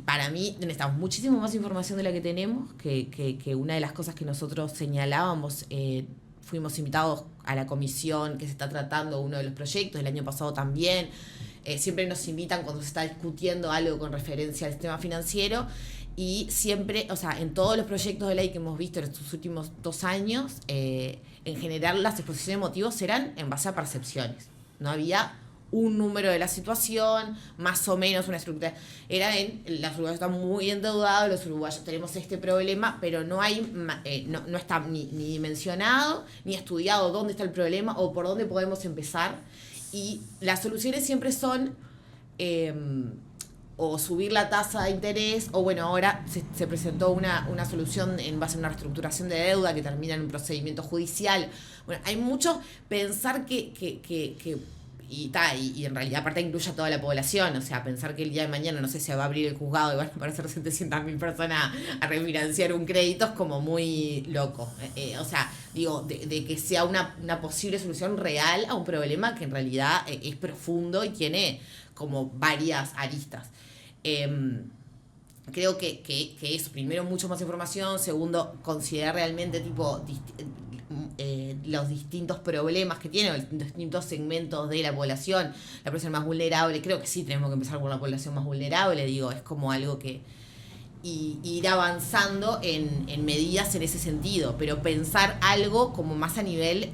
S4: para mí necesitamos muchísimo más información de la que tenemos, que una de las cosas que nosotros señalábamos, fuimos invitados a la comisión que se está tratando uno de los proyectos, el año pasado también, siempre nos invitan cuando se está discutiendo algo con referencia al sistema financiero, y siempre, o sea, en todos los proyectos de ley que hemos visto en estos últimos 2 años, en general las exposiciones de motivos eran en base a percepciones, no había un número de la situación, más o menos una estructura. Los uruguayos están muy endeudados, los uruguayos tenemos este problema, pero no está ni dimensionado, ni estudiado dónde está el problema o por dónde podemos empezar. Y las soluciones siempre son o subir la tasa de interés, o bueno, ahora se presentó una solución en base a una reestructuración de deuda que termina en un procedimiento judicial. Bueno, hay mucho pensar y en realidad aparte incluye a toda la población, o sea, pensar que el día de mañana, no sé, se va a abrir el juzgado y van a aparecer 700.000 personas a refinanciar un crédito es como muy loco. O sea, digo, de que sea una posible solución real a un problema que en realidad es profundo y tiene como varias aristas. Creo que es, primero, mucho más información, segundo, considerar realmente los distintos problemas que tienen, los distintos segmentos de la población, la población más vulnerable. Creo que sí tenemos que empezar con la población más vulnerable, digo, es como algo que y ir avanzando en medidas en ese sentido, pero pensar algo como más a nivel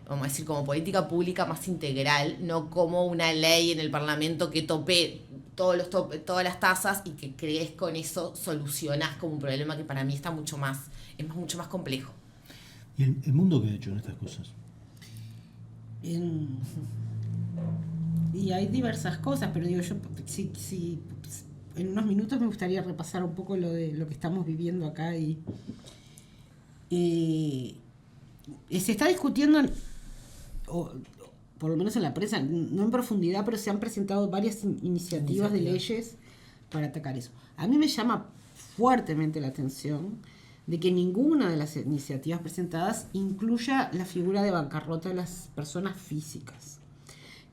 S4: vamos a decir, como política pública más integral, no como una ley en el Parlamento que tope todas las tasas y que crees con eso solucionás como un problema que para mí es mucho más complejo.
S2: ¿Y el mundo qué ha hecho en estas cosas?
S3: Y hay diversas cosas, pero digo, yo si en unos minutos me gustaría repasar un poco lo que estamos viviendo acá y se está discutiendo, o por lo menos en la prensa, no en profundidad, pero se han presentado varias iniciativas de leyes para atacar eso. A mí me llama fuertemente la atención de que ninguna de las iniciativas presentadas incluya la figura de bancarrota de las personas físicas.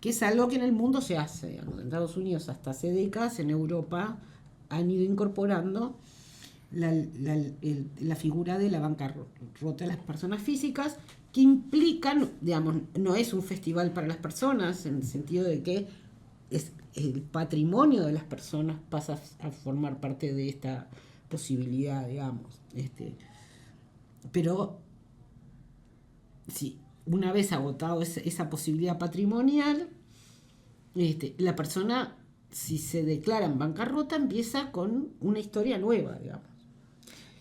S3: que es algo que en el mundo se hace, digamos. En Estados Unidos hasta hace décadas, en Europa han ido incorporando la figura de la bancarrota de las personas físicas, que implican, digamos, no es un festival para las personas, en el sentido de que es el patrimonio de las personas pasa a formar parte de esta posibilidad, digamos. Pero sí, una vez agotado esa posibilidad patrimonial, la persona, si se declara en bancarrota, empieza con una historia nueva, digamos.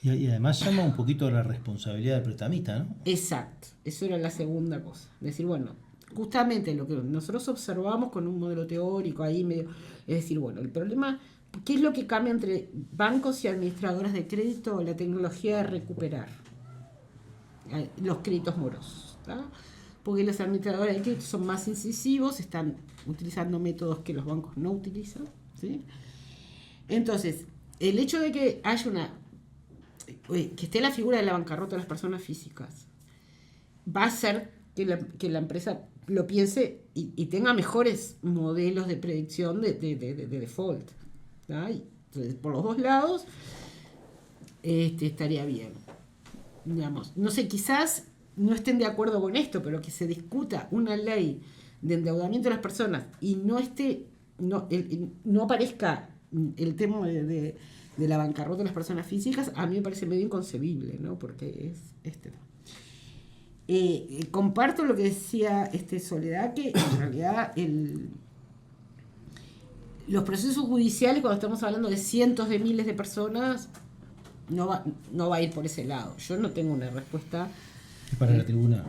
S2: Y además llama un poquito a la responsabilidad del prestamista, ¿no?
S3: Exacto, eso era la segunda cosa. Decir, bueno, justamente lo que nosotros observamos con un modelo teórico ahí medio, es decir, bueno, el problema, ¿qué es lo que cambia entre bancos y administradoras de crédito? La tecnología de recuperar los créditos morosos, ¿tá? Porque los administradores de crédito son más incisivos, están utilizando métodos que los bancos no utilizan, ¿sí? Entonces, el hecho de que haya que esté la figura de la bancarrota de las personas físicas va a hacer que la empresa lo piense y tenga mejores modelos de predicción de default, ¿tá? Entonces, por los dos lados estaría bien, digamos. No sé, quizás no estén de acuerdo con esto, pero que se discuta una ley de endeudamiento de las personas y no aparezca el tema de la bancarrota de las personas físicas, a mí me parece medio inconcebible, ¿no? Porque es comparto lo que decía Soledad, que en realidad los procesos judiciales, cuando estamos hablando de cientos de miles de personas, no va a ir por ese lado. Yo no tengo una respuesta
S2: para la tribuna.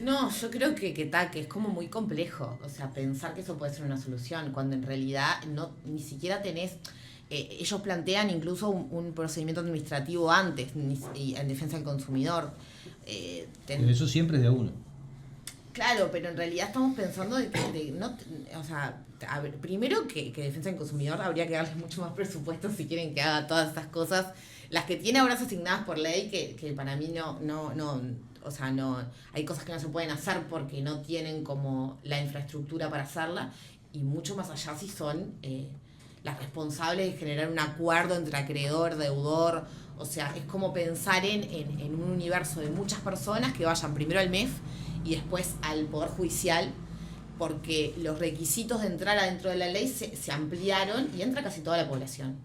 S4: No, yo creo que es como muy complejo, o sea, pensar que eso puede ser una solución, cuando en realidad ni siquiera tenés... ellos plantean incluso un procedimiento administrativo antes y en defensa del consumidor.
S2: Pero eso siempre es de uno.
S4: Claro, pero en realidad estamos pensando primero que defensa del consumidor habría que darles mucho más presupuesto si quieren que haga todas estas cosas, las que tiene ahora asignadas por ley, que para mí no, hay cosas que no se pueden hacer porque no tienen como la infraestructura para hacerla, y mucho más allá si son las responsables de generar un acuerdo entre acreedor, deudor. O sea, es como pensar en un universo de muchas personas que vayan primero al MEF y después al Poder Judicial, porque los requisitos de entrar adentro de la ley se ampliaron y entra casi toda la población.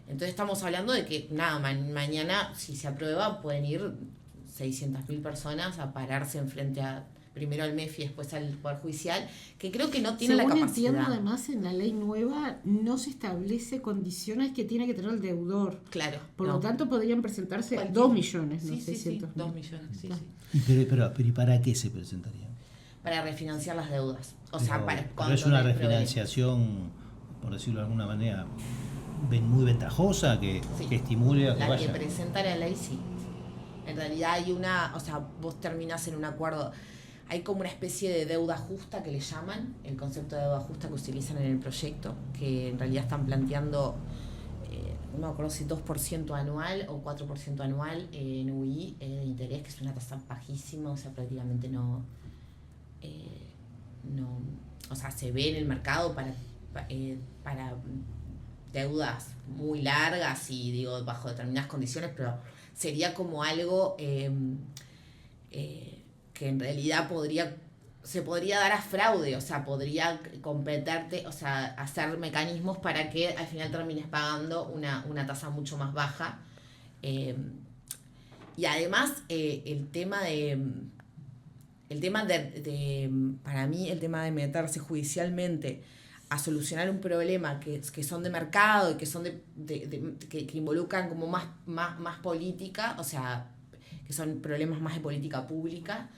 S4: Entonces estamos hablando de que mañana, si se aprueba, pueden ir 600.000 personas a pararse enfrente primero al MEF y después al Poder Judicial, que creo que no tienen la capacidad.
S3: Entiendo, además, en la ley nueva no se establece condiciones que tiene que tener el deudor.
S4: Claro.
S3: Por lo tanto, podrían presentarse 2 millones, no 600.000.
S4: 2 millones, sí.
S2: Pero ¿y para qué se presentaría?
S4: Para refinanciar las deudas. O
S2: pero,
S4: sea,
S2: pero es una refinanciación, por decirlo de alguna manera, muy ventajosa, que estimule a que vaya.
S4: La que presenta la ley, sí. En realidad hay vos terminás en un acuerdo. Hay como una especie de deuda justa que le llaman, el concepto de deuda justa que utilizan en el proyecto, que en realidad están planteando, no me acuerdo si 2% anual o 4% anual en UI de interés, que es una tasa bajísima, o sea, prácticamente no, o sea, se ve en el mercado para deudas muy largas y digo bajo determinadas condiciones, pero sería como algo que en realidad se podría dar a fraude, o sea, podría competerte, o sea, hacer mecanismos para que al final termines pagando una tasa mucho más baja. Y además, el tema para mí, el tema de meterse judicialmente a solucionar un problema que son de mercado y que son que involucran como más política, o sea, que son problemas más de política pública,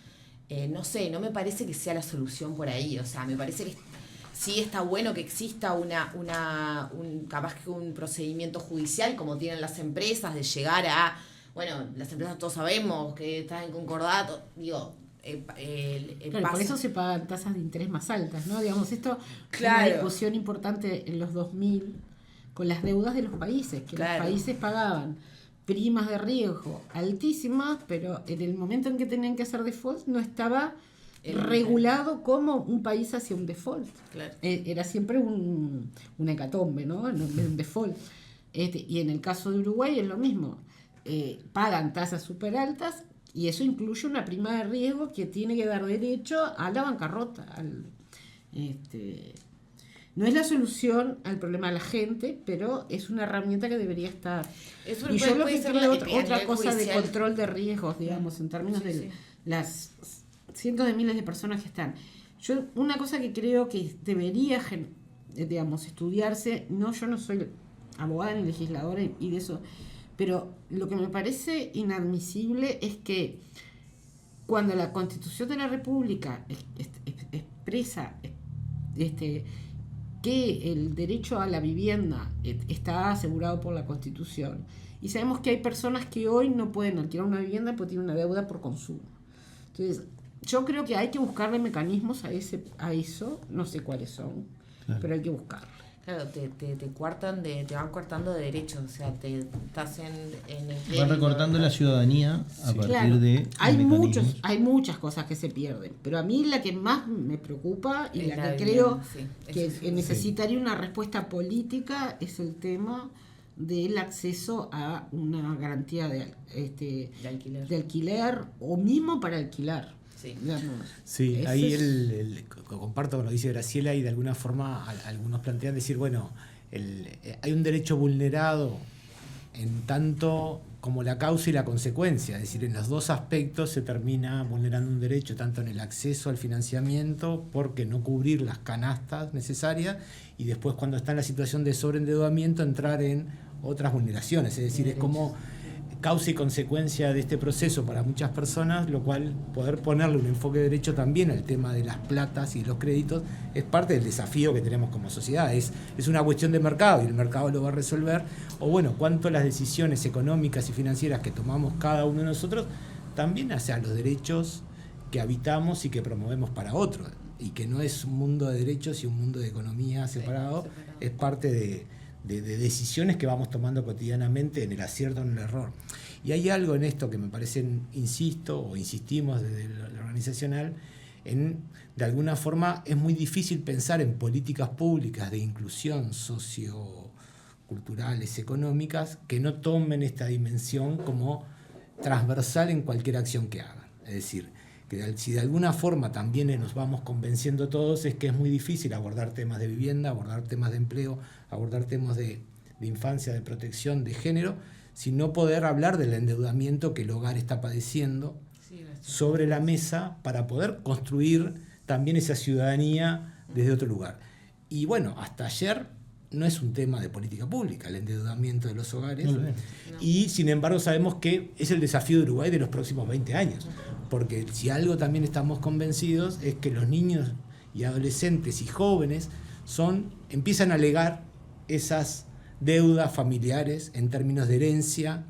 S4: no sé, no me parece que sea la solución por ahí. O sea, me parece que sí está bueno que exista capaz que un procedimiento judicial como tienen las empresas, de llegar a, bueno, las empresas todos sabemos que están en concordato, digo,
S3: claro, por eso se pagan tasas de interés más altas, ¿no? Digamos, esto
S4: claro.
S3: Es una discusión importante en los 2000 con las deudas de los países, que claro. Los países pagaban primas de riesgo altísimas, pero en el momento en que tenían que hacer default no estaba regulado como un país hacia un default.
S4: Claro.
S3: Era siempre una hecatombe, ¿no? Un default. Y en el caso de Uruguay es lo mismo. Pagan tasas súper altas y eso incluye una prima de riesgo que tiene que dar derecho a la bancarrota. No es la solución al problema de la gente, pero es una herramienta que debería estar.
S4: Eso
S3: Y yo lo que creo otra cosa de
S4: judicial.
S3: Control de riesgos, digamos, en términos de las cientos de miles de personas que están. Yo una cosa que creo que debería, digamos, estudiarse, yo no soy abogada ni legisladora y de eso, pero lo que me parece inadmisible es que cuando la Constitución de la República expresa que el derecho a la vivienda está asegurado por la Constitución, y sabemos que hay personas que hoy no pueden alquilar una vivienda porque tienen una deuda por consumo. Entonces, yo creo que hay que buscarle mecanismos a eso, no sé cuáles son, claro, pero hay que buscarlo.
S4: Claro, te van cortando de derechos, o sea, te estás en el...
S2: Van recortando la ciudadanía a partir de...
S3: Hay muchas cosas que se pierden, pero a mí la que más me preocupa y la que creo que necesitaría una respuesta política es el tema del acceso a una garantía de alquiler o mismo para alquilar.
S5: Sí, ahí comparto con lo que dice Graciela, y de alguna forma algunos plantean decir, bueno, hay un derecho vulnerado en tanto como la causa y la consecuencia, es decir, en los dos aspectos se termina vulnerando un derecho, tanto en el acceso al financiamiento, porque no cubrir las canastas necesarias, y después cuando está en la situación de sobreendeudamiento entrar en otras vulneraciones, es decir, es como causa y consecuencia de este proceso para muchas personas, lo cual poder ponerle un enfoque de derecho también al tema de las platas y los créditos es parte del desafío que tenemos como sociedad. Es una cuestión de mercado y el mercado lo va a resolver, o bueno, cuánto las decisiones económicas y financieras que tomamos cada uno de nosotros también hacia los derechos que habitamos y que promovemos para otros, y que no es un mundo de derechos y un mundo de economía separado, es parte de decisiones que vamos tomando cotidianamente en el acierto o en el error. Y hay algo en esto que me parece, insistimos desde lo organizacional, de alguna forma es muy difícil pensar en políticas públicas de inclusión socioculturales, económicas, que no tomen esta dimensión como transversal en cualquier acción que hagan. Es decir, que si de alguna forma también nos vamos convenciendo todos, es que es muy difícil abordar temas de vivienda, abordar temas de empleo, abordar temas de infancia, de protección, de género, sin no poder hablar del endeudamiento que el hogar está padeciendo sobre la mesa para poder construir también esa ciudadanía desde otro lugar. Y bueno, hasta ayer no es un tema de política pública el endeudamiento de los hogares, y sin embargo sabemos que es el desafío de Uruguay de los próximos 20 años, porque si algo también estamos convencidos es que los niños y adolescentes y jóvenes empiezan a alegar esas deudas familiares en términos de herencia,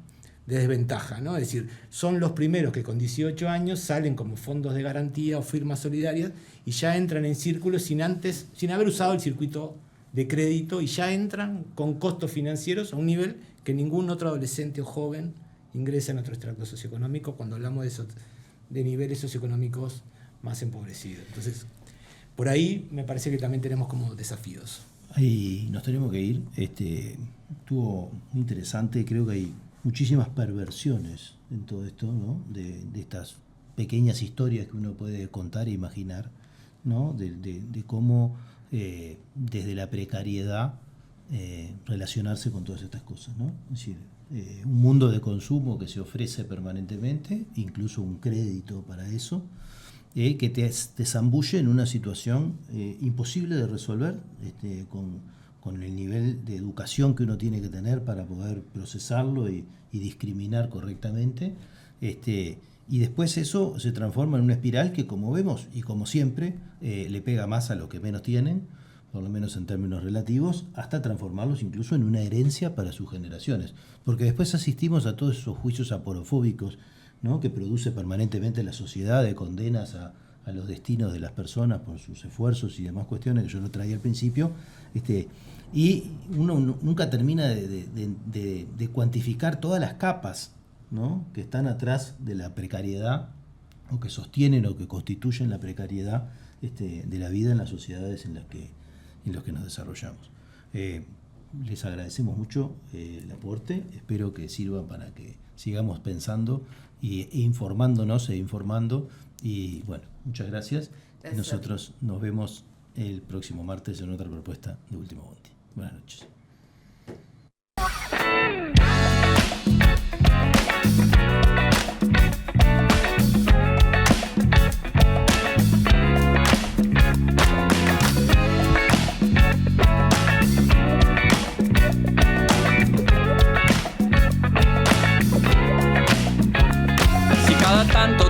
S5: de desventaja, ¿no? Es decir, son los primeros que con 18 años salen como fondos de garantía o firmas solidarias y ya entran en círculos sin haber usado el circuito de crédito, y ya entran con costos financieros a un nivel que ningún otro adolescente o joven ingresa en otro extracto socioeconómico cuando hablamos de niveles socioeconómicos más empobrecidos. Entonces, por ahí me parece que también tenemos como desafíos.
S2: Ahí nos tenemos que ir. Estuvo muy interesante, creo que hay muchísimas perversiones en todo esto, ¿no? De estas pequeñas historias que uno puede contar e imaginar, ¿no? De cómo desde la precariedad relacionarse con todas estas cosas, ¿no? Es decir, un mundo de consumo que se ofrece permanentemente, incluso un crédito para eso, que te zambulle en una situación imposible de resolver, con el nivel de educación que uno tiene que tener para poder procesarlo y discriminar correctamente, y después eso se transforma en una espiral que, como vemos y como siempre, le pega más a los que menos tienen, por lo menos en términos relativos, hasta transformarlos incluso en una herencia para sus generaciones, porque después asistimos a todos esos juicios aporofóbicos, ¿no? Que produce permanentemente la sociedad, de condenas a los destinos de las personas por sus esfuerzos y demás cuestiones que yo lo traía al principio, y uno nunca termina de cuantificar todas las capas, ¿no? Que están atrás de la precariedad o que sostienen o que constituyen la precariedad de la vida en las sociedades en las que nos desarrollamos. Les agradecemos mucho el aporte, espero que sirva para que sigamos pensando e informándonos e informando, y bueno, muchas gracias. Nosotros nos vemos el próximo martes en otra propuesta de Último Bondi. Buenas noches.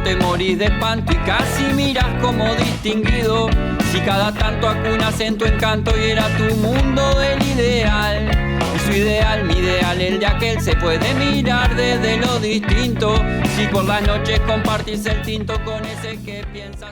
S1: Te morís de espanto y casi miras como distinguido. Si cada tanto acunas en tu encanto y era tu mundo el ideal. Y su ideal, mi ideal, el de aquel se puede mirar desde lo distinto. Si por las noches compartís el tinto con ese que piensas.